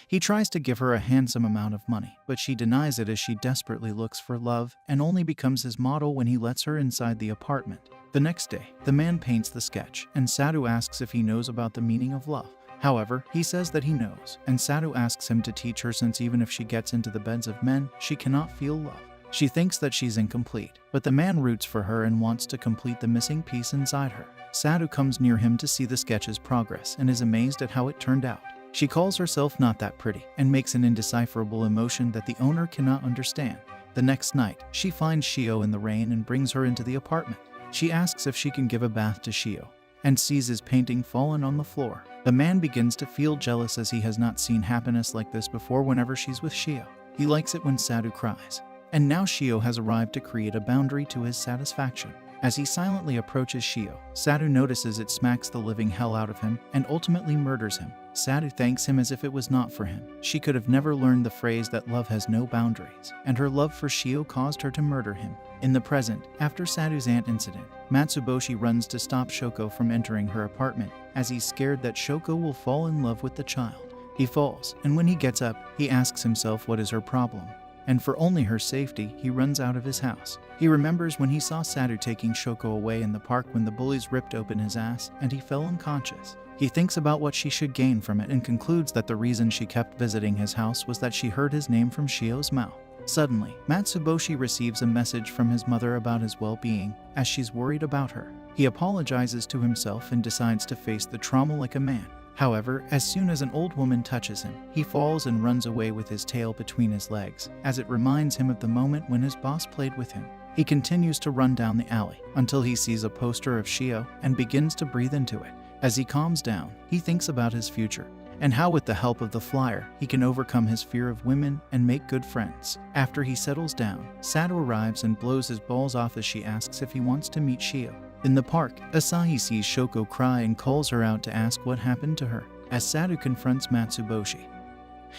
He tries to give her a handsome amount of money, but she denies it as she desperately looks for love and only becomes his model when he lets her inside the apartment. The next day, the man paints the sketch, and Sadhu asks if he knows about the meaning of love. However, he says that he knows, and Sadhu asks him to teach her since even if she gets into the beds of men, she cannot feel love. She thinks that she's incomplete, but the man roots for her and wants to complete the missing piece inside her. Sadhu comes near him to see the sketch's progress and is amazed at how it turned out. She calls herself not that pretty and makes an indecipherable emotion that the owner cannot understand. The next night, she finds Shio in the rain and brings her into the apartment. She asks if she can give a bath to Shio and sees his painting fallen on the floor. The man begins to feel jealous as he has not seen happiness like this before whenever she's with Shio. He likes it when Sadhu cries. And now Shio has arrived to create a boundary to his satisfaction. As he silently approaches Shio, Sadhu notices it smacks the living hell out of him and ultimately murders him. Sadhu thanks him as if it was not for him. She could have never learned the phrase that love has no boundaries, and her love for Shio caused her to murder him. In the present, after Sadhu's aunt incident, Matsuboshi runs to stop Shoko from entering her apartment, as he's scared that Shoko will fall in love with the child. He falls, and when he gets up, he asks himself what is her problem. And for only her safety, he runs out of his house. He remembers when he saw Sadhu taking Shoko away in the park when the bullies ripped open his ass and he fell unconscious. He thinks about what she should gain from it and concludes that the reason she kept visiting his house was that she heard his name from Shio's mouth. Suddenly, Matsuboshi receives a message from his mother about his well-being, as she's worried about her. He apologizes to himself and decides to face the trauma like a man. However, as soon as an old woman touches him, he falls and runs away with his tail between his legs, as it reminds him of the moment when his boss played with him. He continues to run down the alley until he sees a poster of Shio and begins to breathe into it. As he calms down, he thinks about his future and how with the help of the flyer, he can overcome his fear of women and make good friends. After he settles down, Sadhu arrives and blows his balls off as she asks if he wants to meet Shio. In the park, Asahi sees Shoko cry and calls her out to ask what happened to her. As Sadhu confronts Matsuboshi,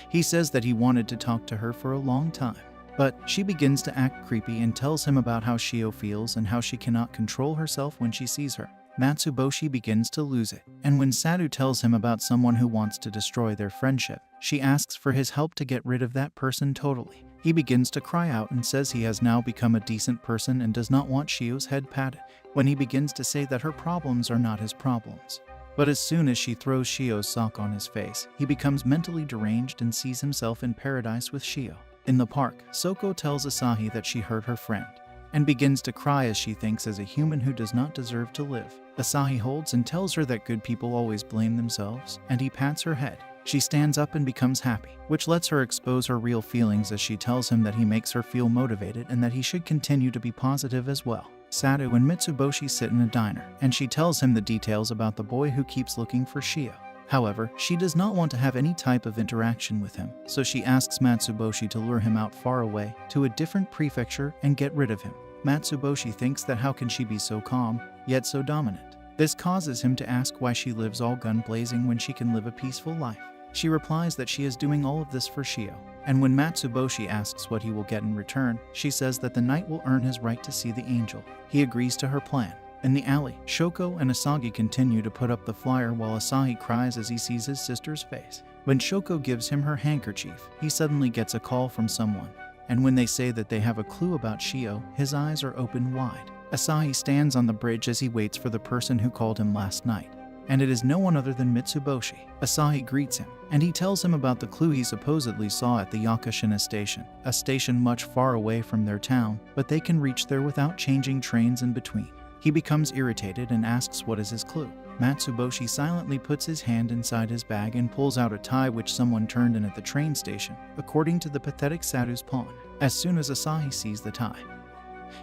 he says that he wanted to talk to her for a long time. But she begins to act creepy and tells him about how Shio feels and how she cannot control herself when she sees her. Matsuboshi begins to lose it, and when Sadhu tells him about someone who wants to destroy their friendship, she asks for his help to get rid of that person totally. He begins to cry out and says he has now become a decent person and does not want Shio's head patted, when he begins to say that her problems are not his problems. But as soon as she throws Shio's sock on his face, he becomes mentally deranged and sees himself in paradise with Shio. In the park, Soko tells Asahi that she hurt her friend, and begins to cry as she thinks as a human who does not deserve to live. Asahi holds and tells her that good people always blame themselves, and he pats her head. She stands up and becomes happy, which lets her expose her real feelings as she tells him that he makes her feel motivated and that he should continue to be positive as well. Sadhu and Mitsuboshi sit in a diner, and she tells him the details about the boy who keeps looking for Shio. However, she does not want to have any type of interaction with him, so she asks Matsuboshi to lure him out far away to a different prefecture and get rid of him. Matsuboshi thinks that how can she be so calm, yet so dominant? This causes him to ask why she lives all gun blazing when she can live a peaceful life. She replies that she is doing all of this for Shio, and when Matsuboshi asks what he will get in return, she says that the knight will earn his right to see the angel. He agrees to her plan. In the alley, Shoko and Asagi continue to put up the flyer while Asahi cries as he sees his sister's face. When Shoko gives him her handkerchief, he suddenly gets a call from someone, and when they say that they have a clue about Shio, his eyes are open wide. Asahi stands on the bridge as he waits for the person who called him last night, and it is no one other than Mitsuboshi. Asahi greets him, and he tells him about the clue he supposedly saw at the Yakashina station, a station much far away from their town, but they can reach there without changing trains in between. He becomes irritated and asks what is his clue. Matsuboshi silently puts his hand inside his bag and pulls out a tie which someone turned in at the train station, according to the pathetic Sadhu's pawn. As soon as Asahi sees the tie,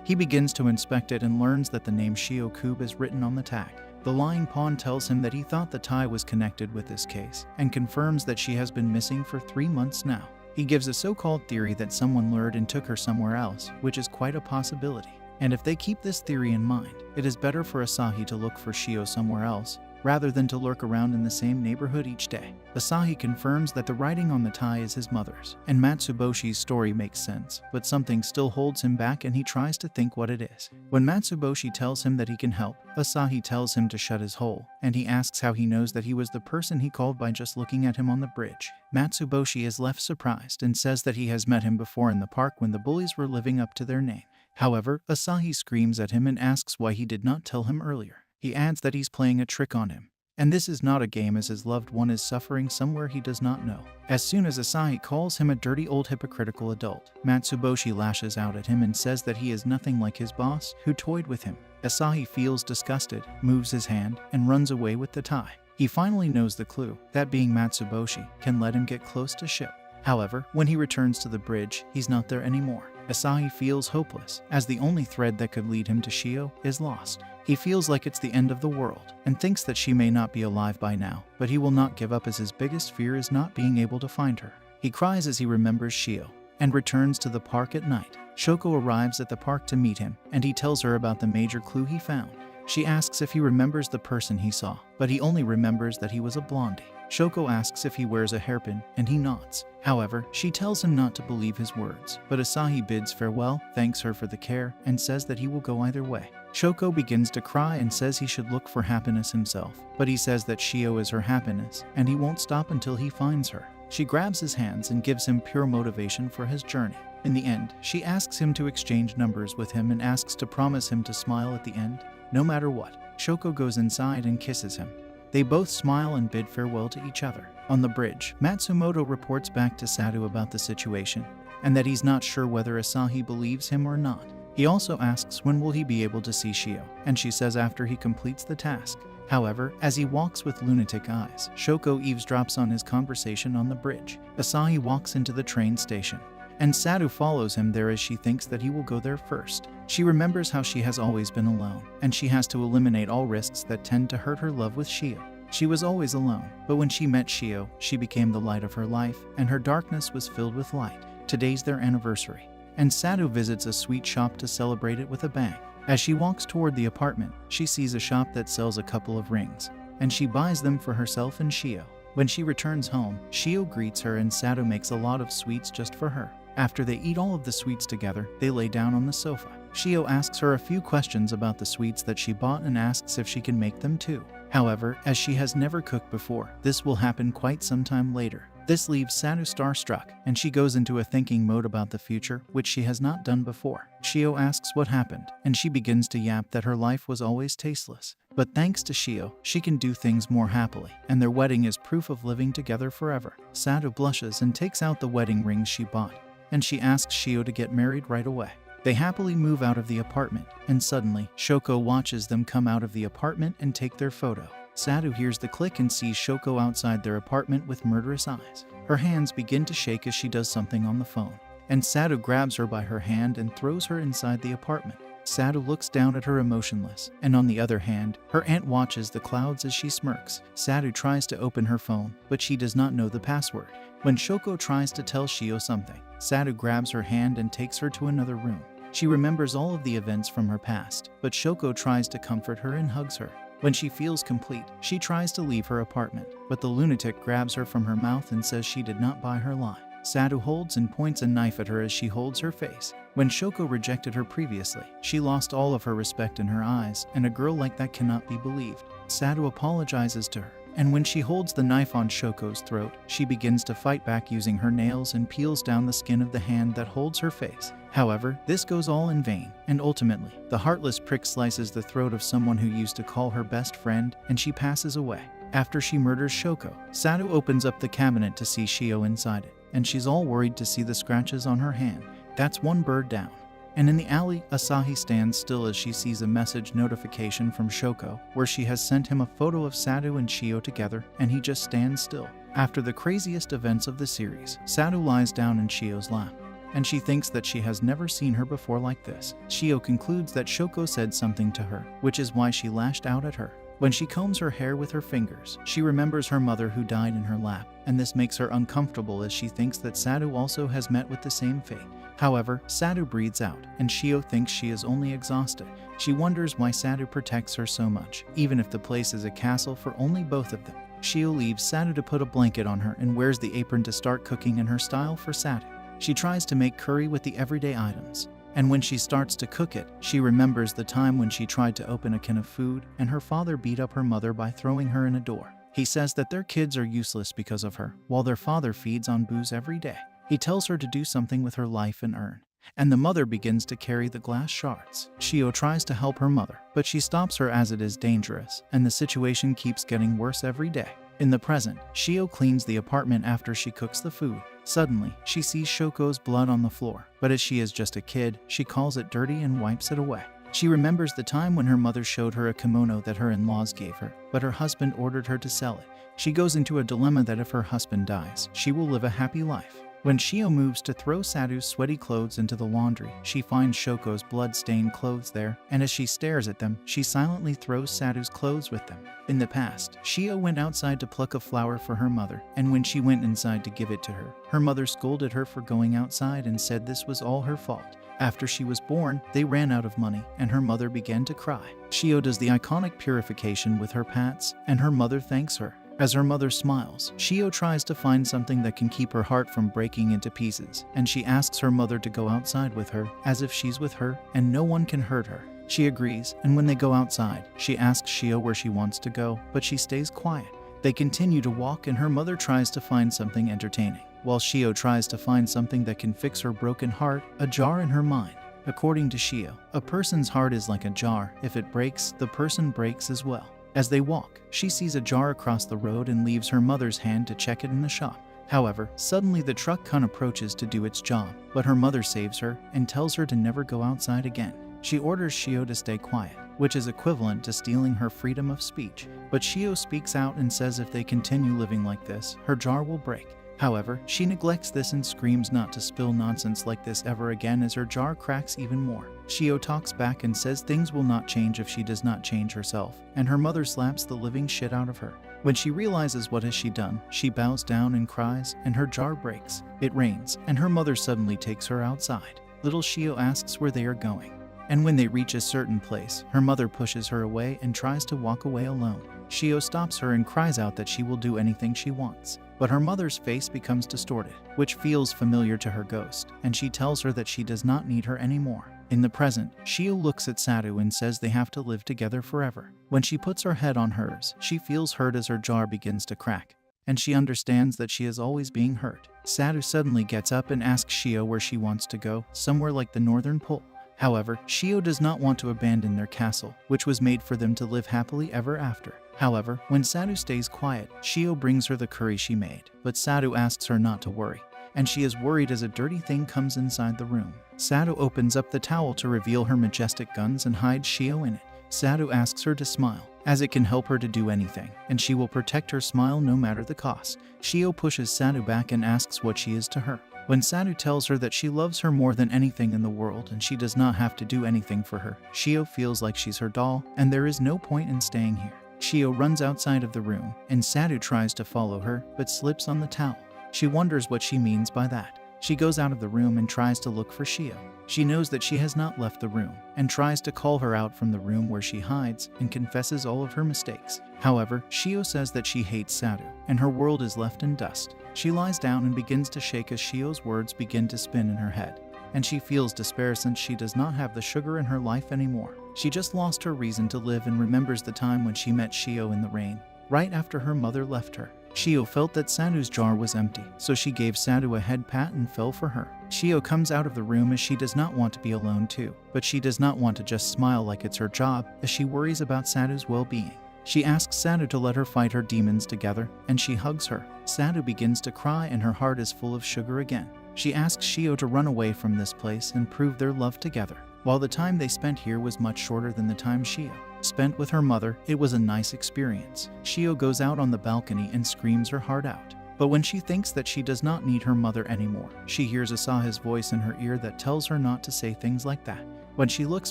he begins to inspect it and learns that the name Shio Kube is written on the tag. The lying pawn tells him that he thought the tie was connected with this case, and confirms that she has been missing for 3 months now. He gives a so-called theory that someone lured and took her somewhere else, which is quite a possibility. And if they keep this theory in mind, it is better for Asahi to look for Shio somewhere else, rather than to lurk around in the same neighborhood each day. Asahi confirms that the writing on the tie is his mother's, and Matsuboshi's story makes sense, but something still holds him back and he tries to think what it is. When Matsuboshi tells him that he can help, Asahi tells him to shut his hole, and he asks how he knows that he was the person he called by just looking at him on the bridge. Matsuboshi is left surprised and says that he has met him before in the park when the bullies were living up to their name. However, Asahi screams at him and asks why he did not tell him earlier. He adds that he's playing a trick on him, and this is not a game as his loved one is suffering somewhere he does not know. As soon as Asahi calls him a dirty old hypocritical adult, Matsuboshi lashes out at him and says that he is nothing like his boss, who toyed with him. Asahi feels disgusted, moves his hand, and runs away with the tie. He finally knows the clue, that being Matsuboshi can let him get close to ship. However, when he returns to the bridge, he's not there anymore. Asahi feels hopeless, as the only thread that could lead him to Shio is lost. He feels like it's the end of the world, and thinks that she may not be alive by now, but he will not give up as his biggest fear is not being able to find her. He cries as he remembers Shio, and returns to the park at night. Shoko arrives at the park to meet him, and he tells her about the major clue he found. She asks if he remembers the person he saw, but he only remembers that he was a blondie. Shoko asks if he wears a hairpin, and he nods. However, she tells him not to believe his words, but Asahi bids farewell, thanks her for the care, and says that he will go either way. Shoko begins to cry and says he should look for happiness himself, but he says that Shio is her happiness, and he won't stop until he finds her. She grabs his hands and gives him pure motivation for his journey. In the end, she asks him to exchange numbers with him and asks to promise him to smile at the end, no matter what. Shoko goes inside and kisses him. They both smile and bid farewell to each other. On the bridge, Matsumoto reports back to Sadu about the situation, and that he's not sure whether Asahi believes him or not. He also asks when will he be able to see Shio, and she says after he completes the task. However, as he walks with lunatic eyes, Shoko eavesdrops on his conversation on the bridge. Asahi walks into the train station, and Sadu follows him there as she thinks that he will go there first. She remembers how she has always been alone, and she has to eliminate all risks that tend to hurt her love with Shio. She was always alone, but when she met Shio, she became the light of her life, and her darkness was filled with light. Today's their anniversary, and Sadu visits a sweet shop to celebrate it with a bang. As she walks toward the apartment, she sees a shop that sells a couple of rings, and she buys them for herself and Shio. When she returns home, Shio greets her and Sadu makes a lot of sweets just for her. After they eat all of the sweets together, they lay down on the sofa. Shio asks her a few questions about the sweets that she bought and asks if she can make them too. However, as she has never cooked before, this will happen quite some time later. This leaves Sadu starstruck, and she goes into a thinking mode about the future, which she has not done before. Shio asks what happened, and she begins to yap that her life was always tasteless. But thanks to Shio, she can do things more happily, and their wedding is proof of living together forever. Sadu blushes and takes out the wedding rings she bought, and she asks Shio to get married right away. They happily move out of the apartment, and suddenly, Shoko watches them come out of the apartment and take their photo. Sadu hears the click and sees Shoko outside their apartment with murderous eyes. Her hands begin to shake as she does something on the phone, and Sadu grabs her by her hand and throws her inside the apartment. Sadu looks down at her emotionless, and on the other hand, her aunt watches the clouds as she smirks. Sadu tries to open her phone, but she does not know the password. When Shoko tries to tell Shio something, Sadu grabs her hand and takes her to another room. She remembers all of the events from her past, but Shoko tries to comfort her and hugs her. When she feels complete, she tries to leave her apartment, but the lunatic grabs her from her mouth and says she did not buy her lie. Sadu holds and points a knife at her as she holds her face. When Shoko rejected her previously, she lost all of her respect in her eyes, and a girl like that cannot be believed. Sadu apologizes to her, and when she holds the knife on Shoko's throat, she begins to fight back using her nails and peels down the skin of the hand that holds her face. However, this goes all in vain, and ultimately, the heartless prick slices the throat of someone who used to call her best friend, and she passes away. After she murders Shoko, Sadu opens up the cabinet to see Shio inside it, and she's all worried to see the scratches on her hand. That's one bird down. And in the alley, Asahi stands still as she sees a message notification from Shoko, where she has sent him a photo of Sadu and Shio together, and he just stands still. After the craziest events of the series, Sadu lies down in Shio's lap, and she thinks that she has never seen her before like this. Shio concludes that Shoko said something to her, which is why she lashed out at her. When she combs her hair with her fingers, she remembers her mother who died in her lap, and this makes her uncomfortable as she thinks that Sadhu also has met with the same fate. However, Sadhu breathes out, and Shio thinks she is only exhausted. She wonders why Sadhu protects her so much, even if the place is a castle for only both of them. Shio leaves Sadhu to put a blanket on her and wears the apron to start cooking in her style for Sadhu. She tries to make curry with the everyday items, and when she starts to cook it, she remembers the time when she tried to open a can of food and her father beat up her mother by throwing her in a door. He says that their kids are useless because of her, while their father feeds on booze every day. He tells her to do something with her life and earn, and the mother begins to carry the glass shards. Shio tries to help her mother, but she stops her as it is dangerous, and the situation keeps getting worse every day. In the present, Shio cleans the apartment after she cooks the food. Suddenly, she sees Shoko's blood on the floor, but as she is just a kid, she calls it dirty and wipes it away. She remembers the time when her mother showed her a kimono that her in-laws gave her, but her husband ordered her to sell it. She goes into a dilemma that if her husband dies, she will live a happy life. When Shio moves to throw Sadhu's sweaty clothes into the laundry, she finds Shoko's blood-stained clothes there, and as she stares at them, she silently throws Sadhu's clothes with them. In the past, Shio went outside to pluck a flower for her mother, and when she went inside to give it to her, her mother scolded her for going outside and said this was all her fault. After she was born, they ran out of money, and her mother began to cry. Shio does the iconic purification with her pats, and her mother thanks her. As her mother smiles, Shio tries to find something that can keep her heart from breaking into pieces, and she asks her mother to go outside with her, as if she's with her, and no one can hurt her. She agrees, and when they go outside, she asks Shio where she wants to go, but she stays quiet. They continue to walk, and her mother tries to find something entertaining, while Shio tries to find something that can fix her broken heart, a jar in her mind. According to Shio, a person's heart is like a jar. If it breaks, the person breaks as well. As they walk, she sees a jar across the road and leaves her mother's hand to check it in the shop. However, suddenly the truck approaches to do its job, but her mother saves her and tells her to never go outside again. She orders Shio to stay quiet, which is equivalent to stealing her freedom of speech. But Shio speaks out and says if they continue living like this, her jar will break. However, she neglects this and screams not to spill nonsense like this ever again as her jar cracks even more. Shio talks back and says things will not change if she does not change herself, and her mother slaps the living shit out of her. When she realizes what has she done, she bows down and cries, and her jar breaks. It rains, and her mother suddenly takes her outside. Little Shio asks where they are going, and when they reach a certain place, her mother pushes her away and tries to walk away alone. Shio stops her and cries out that she will do anything she wants. But her mother's face becomes distorted, which feels familiar to her ghost, and she tells her that she does not need her anymore. In the present, Shio looks at Sadhu and says they have to live together forever. When she puts her head on hers, she feels hurt as her jar begins to crack, and she understands that she is always being hurt. Sadhu suddenly gets up and asks Shio where she wants to go, somewhere like the Northern Pole. However, Shio does not want to abandon their castle, which was made for them to live happily ever after. However, when Sadhu stays quiet, Shio brings her the curry she made, but Sadhu asks her not to worry, and she is worried as a dirty thing comes inside the room. Sadhu opens up the towel to reveal her majestic guns and hides Shio in it. Sadhu asks her to smile, as it can help her to do anything, and she will protect her smile no matter the cost. Shio pushes Sadhu back and asks what she is to her. When Sadhu tells her that she loves her more than anything in the world and she does not have to do anything for her, Shio feels like she's her doll, and there is no point in staying here. Shio runs outside of the room, and Sadhu tries to follow her, but slips on the towel. She wonders what she means by that. She goes out of the room and tries to look for Shio. She knows that she has not left the room, and tries to call her out from the room where she hides and confesses all of her mistakes. However, Shio says that she hates Sadhu, and her world is left in dust. She lies down and begins to shake as Shio's words begin to spin in her head, and she feels despair since she does not have the sugar in her life anymore. She just lost her reason to live and remembers the time when she met Shio in the rain, right after her mother left her. Shio felt that Sadhu's jar was empty, so she gave Sadhu a head pat and fell for her. Shio comes out of the room as she does not want to be alone too, but she does not want to just smile like it's her job, as she worries about Sadhu's well-being. She asks Sadhu to let her fight her demons together, and she hugs her. Sadhu begins to cry and her heart is full of sugar again. She asks Shio to run away from this place and prove their love together. While the time they spent here was much shorter than the time Shio spent with her mother, it was a nice experience. Shio goes out on the balcony and screams her heart out. But when she thinks that she does not need her mother anymore, she hears Asahi's voice in her ear that tells her not to say things like that. When she looks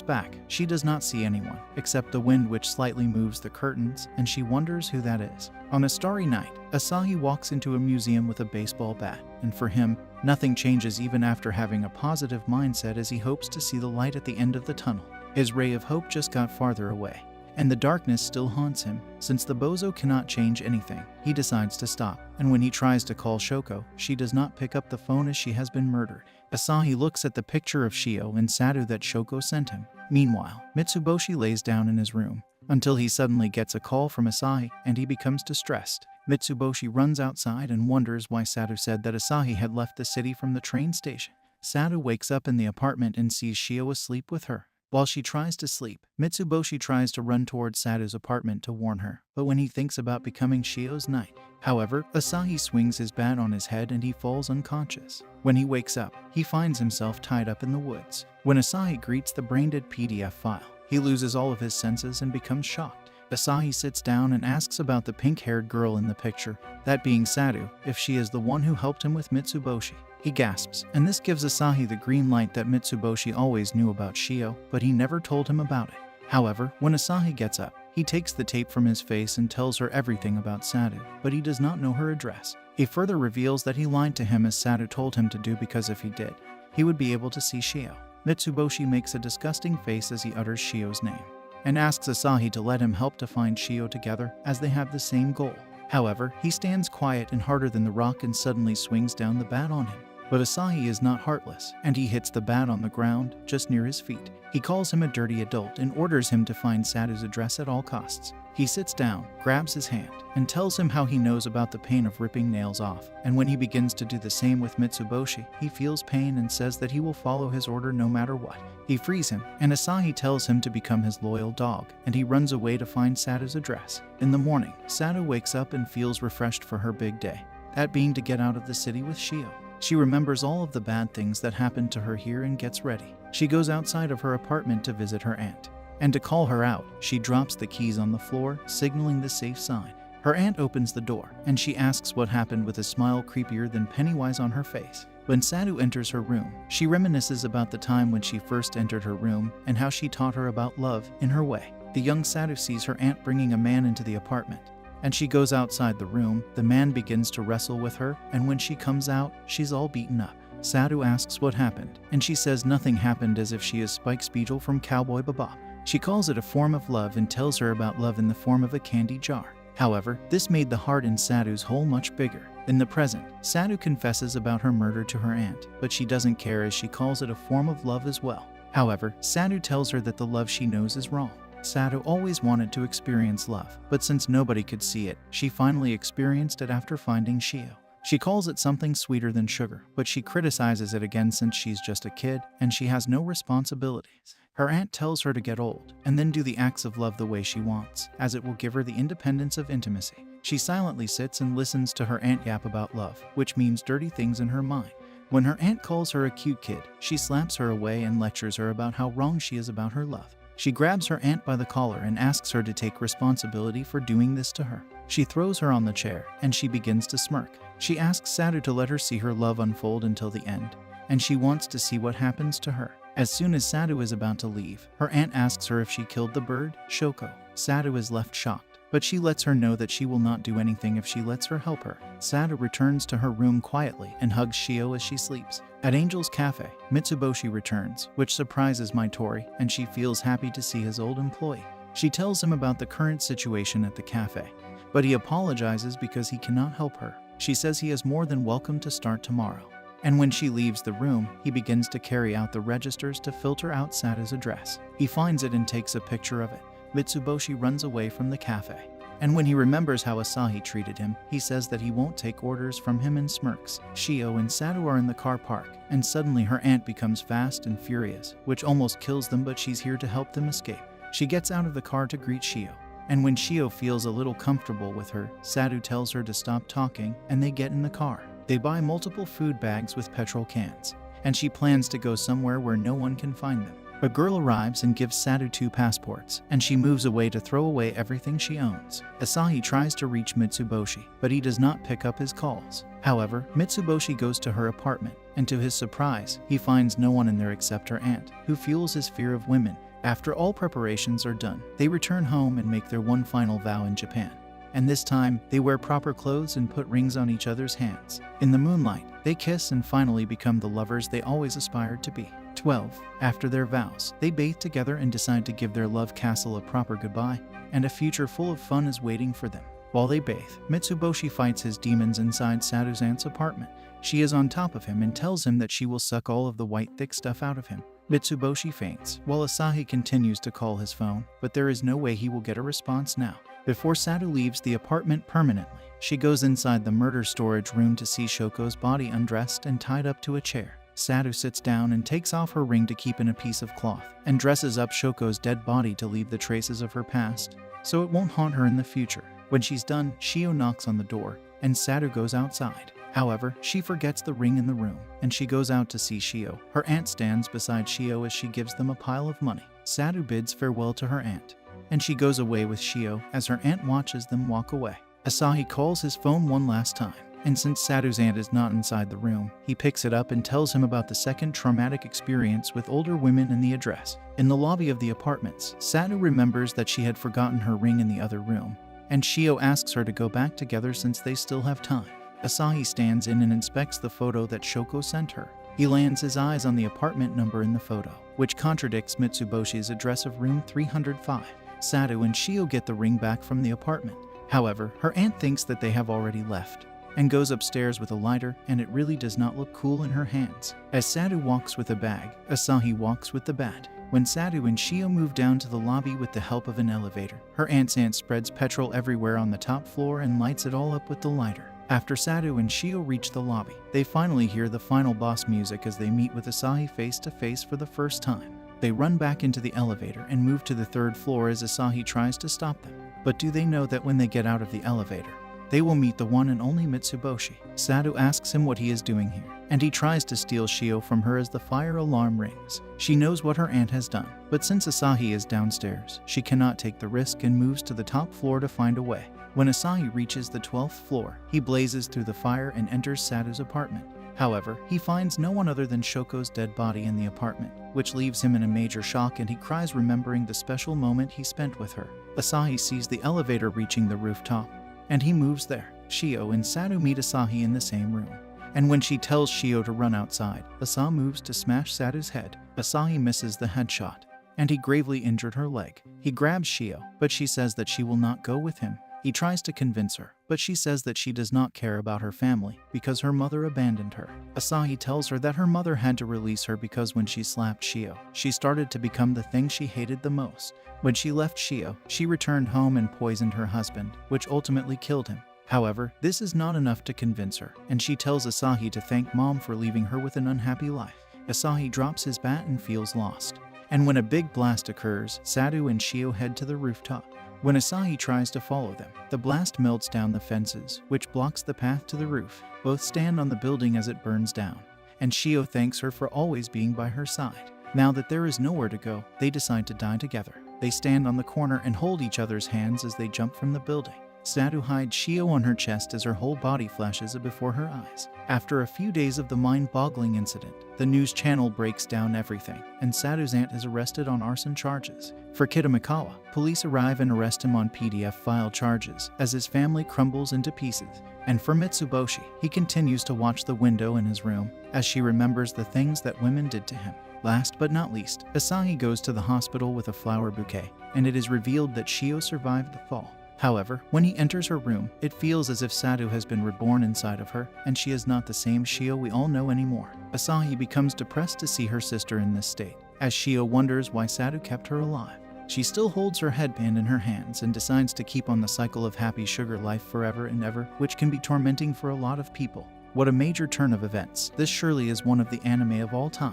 back, she does not see anyone, except the wind which slightly moves the curtains, and she wonders who that is. On a starry night, Asahi walks into a museum with a baseball bat, and for him, nothing changes even after having a positive mindset as he hopes to see the light at the end of the tunnel. His ray of hope just got farther away, and the darkness still haunts him. Since the bozo cannot change anything, he decides to stop, and when he tries to call Shoko, she does not pick up the phone as she has been murdered. Asahi looks at the picture of Shio and Sadu that Shoko sent him. Meanwhile, Mitsuboshi lays down in his room, until he suddenly gets a call from Asahi, and he becomes distressed. Mitsuboshi runs outside and wonders why Sadu said that Asahi had left the city from the train station. Sadu wakes up in the apartment and sees Shio asleep with her. While she tries to sleep, Mitsuboshi tries to run towards Sadu's apartment to warn her, but when he thinks about becoming Shio's knight, however, Asahi swings his bat on his head and he falls unconscious. When he wakes up, he finds himself tied up in the woods. When Asahi greets the brain-dead PDF file, he loses all of his senses and becomes shocked. Asahi sits down and asks about the pink-haired girl in the picture, that being Sadu, if she is the one who helped him with Mitsuboshi. He gasps, and this gives Asahi the green light that Mitsuboshi always knew about Shio, but he never told him about it. However, when Asahi gets up, he takes the tape from his face and tells her everything about Sadu, but he does not know her address. He further reveals that he lied to him as Sadu told him to do because if he did, he would be able to see Shio. Mitsuboshi makes a disgusting face as he utters Shio's name, and asks Asahi to let him help to find Shio together as they have the same goal. However, he stands quiet and harder than the rock and suddenly swings down the bat on him. But Asahi is not heartless, and he hits the bat on the ground, just near his feet. He calls him a dirty adult and orders him to find Sadu's address at all costs. He sits down, grabs his hand, and tells him how he knows about the pain of ripping nails off, and when he begins to do the same with Mitsuboshi, he feels pain and says that he will follow his order no matter what. He frees him, and Asahi tells him to become his loyal dog, and he runs away to find Sadu's address. In the morning, Sadu wakes up and feels refreshed for her big day, that being to get out of the city with Shio. She remembers all of the bad things that happened to her here and gets ready. She goes outside of her apartment to visit her aunt. And to call her out, she drops the keys on the floor, signaling the safe sign. Her aunt opens the door, and she asks what happened with a smile creepier than Pennywise on her face. When Sadu enters her room, she reminisces about the time when she first entered her room and how she taught her about love in her way. The young Sadu sees her aunt bringing a man into the apartment, and she goes outside the room. The man begins to wrestle with her, and when she comes out, she's all beaten up. Sadu asks what happened, and she says nothing happened as if she is Spike Spiegel from Cowboy Bebop. She calls it a form of love and tells her about love in the form of a candy jar. However, this made the heart in Sadu's hole much bigger. In the present, Sadu confesses about her murder to her aunt, but she doesn't care as she calls it a form of love as well. However, Sadu tells her that the love she knows is wrong. Sadu always wanted to experience love, but since nobody could see it, she finally experienced it after finding Shio. She calls it something sweeter than sugar, but she criticizes it again since she's just a kid and she has no responsibilities. Her aunt tells her to get old and then do the acts of love the way she wants, as it will give her the independence of intimacy. She silently sits and listens to her aunt yap about love, which means dirty things in her mind. When her aunt calls her a cute kid, she slaps her away and lectures her about how wrong she is about her love. She grabs her aunt by the collar and asks her to take responsibility for doing this to her. She throws her on the chair, and she begins to smirk. She asks Sadu to let her see her love unfold until the end, and she wants to see what happens to her. As soon as Sadu is about to leave, her aunt asks her if she killed the bird, Shoko. Sadu is left shocked, but she lets her know that she will not do anything if she lets her help her. Sadu returns to her room quietly and hugs Shio as she sleeps. At Angel's Cafe, Mitsuboshi returns, which surprises Maitori, and she feels happy to see his old employee. She tells him about the current situation at the cafe, but he apologizes because he cannot help her. She says he is more than welcome to start tomorrow. And when she leaves the room, he begins to carry out the registers to filter out Sadu's address. He finds it and takes a picture of it. Mitsuboshi runs away from the cafe. And when he remembers how Asahi treated him, he says that he won't take orders from him and smirks. Shio and Sadu are in the car park, and suddenly her aunt becomes fast and furious, which almost kills them, but she's here to help them escape. She gets out of the car to greet Shio. And when Shio feels a little comfortable with her, Sadu tells her to stop talking, and they get in the car. They buy multiple food bags with petrol cans, and she plans to go somewhere where no one can find them. A girl arrives and gives Sadu 2 passports, and she moves away to throw away everything she owns. Asahi tries to reach Mitsuboshi, but he does not pick up his calls. However, Mitsuboshi goes to her apartment, and to his surprise, he finds no one in there except her aunt, who fuels his fear of women. After all preparations are done, they return home and make their one final vow in Japan. And this time, they wear proper clothes and put rings on each other's hands. In the moonlight, they kiss and finally become the lovers they always aspired to be. 12. After their vows, they bathe together and decide to give their love castle a proper goodbye, and a future full of fun is waiting for them. While they bathe, Mitsuboshi fights his demons inside Saru's aunt's apartment. She is on top of him and tells him that she will suck all of the white thick stuff out of him. Mitsuboshi faints, while Asahi continues to call his phone, but there is no way he will get a response now. Before Saru leaves the apartment permanently, she goes inside the murder storage room to see Shoko's body undressed and tied up to a chair. Saru sits down and takes off her ring to keep in a piece of cloth, and dresses up Shoko's dead body to leave the traces of her past, so it won't haunt her in the future. When she's done, Shio knocks on the door, and Saru goes outside. However, she forgets the ring in the room, and she goes out to see Shio. Her aunt stands beside Shio as she gives them a pile of money. Saru bids farewell to her aunt, and she goes away with Shio as her aunt watches them walk away. Asahi calls his phone one last time, and since Saru's aunt is not inside the room, he picks it up and tells him about the second traumatic experience with older women and the address. In the lobby of the apartments, Saru remembers that she had forgotten her ring in the other room, and Shio asks her to go back together since they still have time. Asahi stands in and inspects the photo that Shoko sent her. He lands his eyes on the apartment number in the photo, which contradicts Mitsuboshi's address of room 305. Saru and Shio get the ring back from the apartment. However, her aunt thinks that they have already left, and goes upstairs with a lighter, and it really does not look cool in her hands. As Saru walks with a bag, Asahi walks with the bat. When Saru and Shio move down to the lobby with the help of an elevator, her aunt's aunt spreads petrol everywhere on the top floor and lights it all up with the lighter. After Saru and Shio reach the lobby, they finally hear the final boss music as they meet with Asahi face to face for the first time. They run back into the elevator and move to the third floor as Asahi tries to stop them. But do they know that when they get out of the elevator, they will meet the one and only Mitsuboshi? Saru asks him what he is doing here, and he tries to steal Shio from her as the fire alarm rings. She knows what her aunt has done, but since Asahi is downstairs, she cannot take the risk and moves to the top floor to find a way. When Asahi reaches the 12th floor, he blazes through the fire and enters Saru's apartment. However, he finds no one other than Shoko's dead body in the apartment, which leaves him in a major shock, and he cries remembering the special moment he spent with her. Asahi sees the elevator reaching the rooftop, and he moves there. Shio and Saru meet Asahi in the same room, and when she tells Shio to run outside, Asahi moves to smash Saru's head. Asahi misses the headshot, and he gravely injured her leg. He grabs Shio, but she says that she will not go with him. He tries to convince her, but she says that she does not care about her family because her mother abandoned her. Asahi tells her that her mother had to release her because when she slapped Shio, she started to become the thing she hated the most. When she left Shio, she returned home and poisoned her husband, which ultimately killed him. However, this is not enough to convince her, and she tells Asahi to thank mom for leaving her with an unhappy life. Asahi drops his bat and feels lost. And when a big blast occurs, Saru and Shio head to the rooftop. When Asahi tries to follow them, the blast melts down the fences, which blocks the path to the roof. Both stand on the building as it burns down, and Shio thanks her for always being by her side. Now that there is nowhere to go, they decide to die together. They stand on the corner and hold each other's hands as they jump from the building. Saru hides Shio on her chest as her whole body flashes before her eyes. After a few days of the mind-boggling incident, the news channel breaks down everything, and Saru's aunt is arrested on arson charges. For Kitamikawa, police arrive and arrest him on PDF file charges as his family crumbles into pieces. And for Mitsuboshi, he continues to watch the window in his room as she remembers the things that women did to him. Last but not least, Asahi goes to the hospital with a flower bouquet, and it is revealed that Shio survived the fall. However, when he enters her room, it feels as if Saru has been reborn inside of her, and she is not the same Shio we all know anymore. Asahi becomes depressed to see her sister in this state, as Shio wonders why Saru kept her alive. She still holds her headband in her hands and decides to keep on the cycle of happy sugar life forever and ever, which can be tormenting for a lot of people. What a major turn of events. This surely is one of the anime of all time.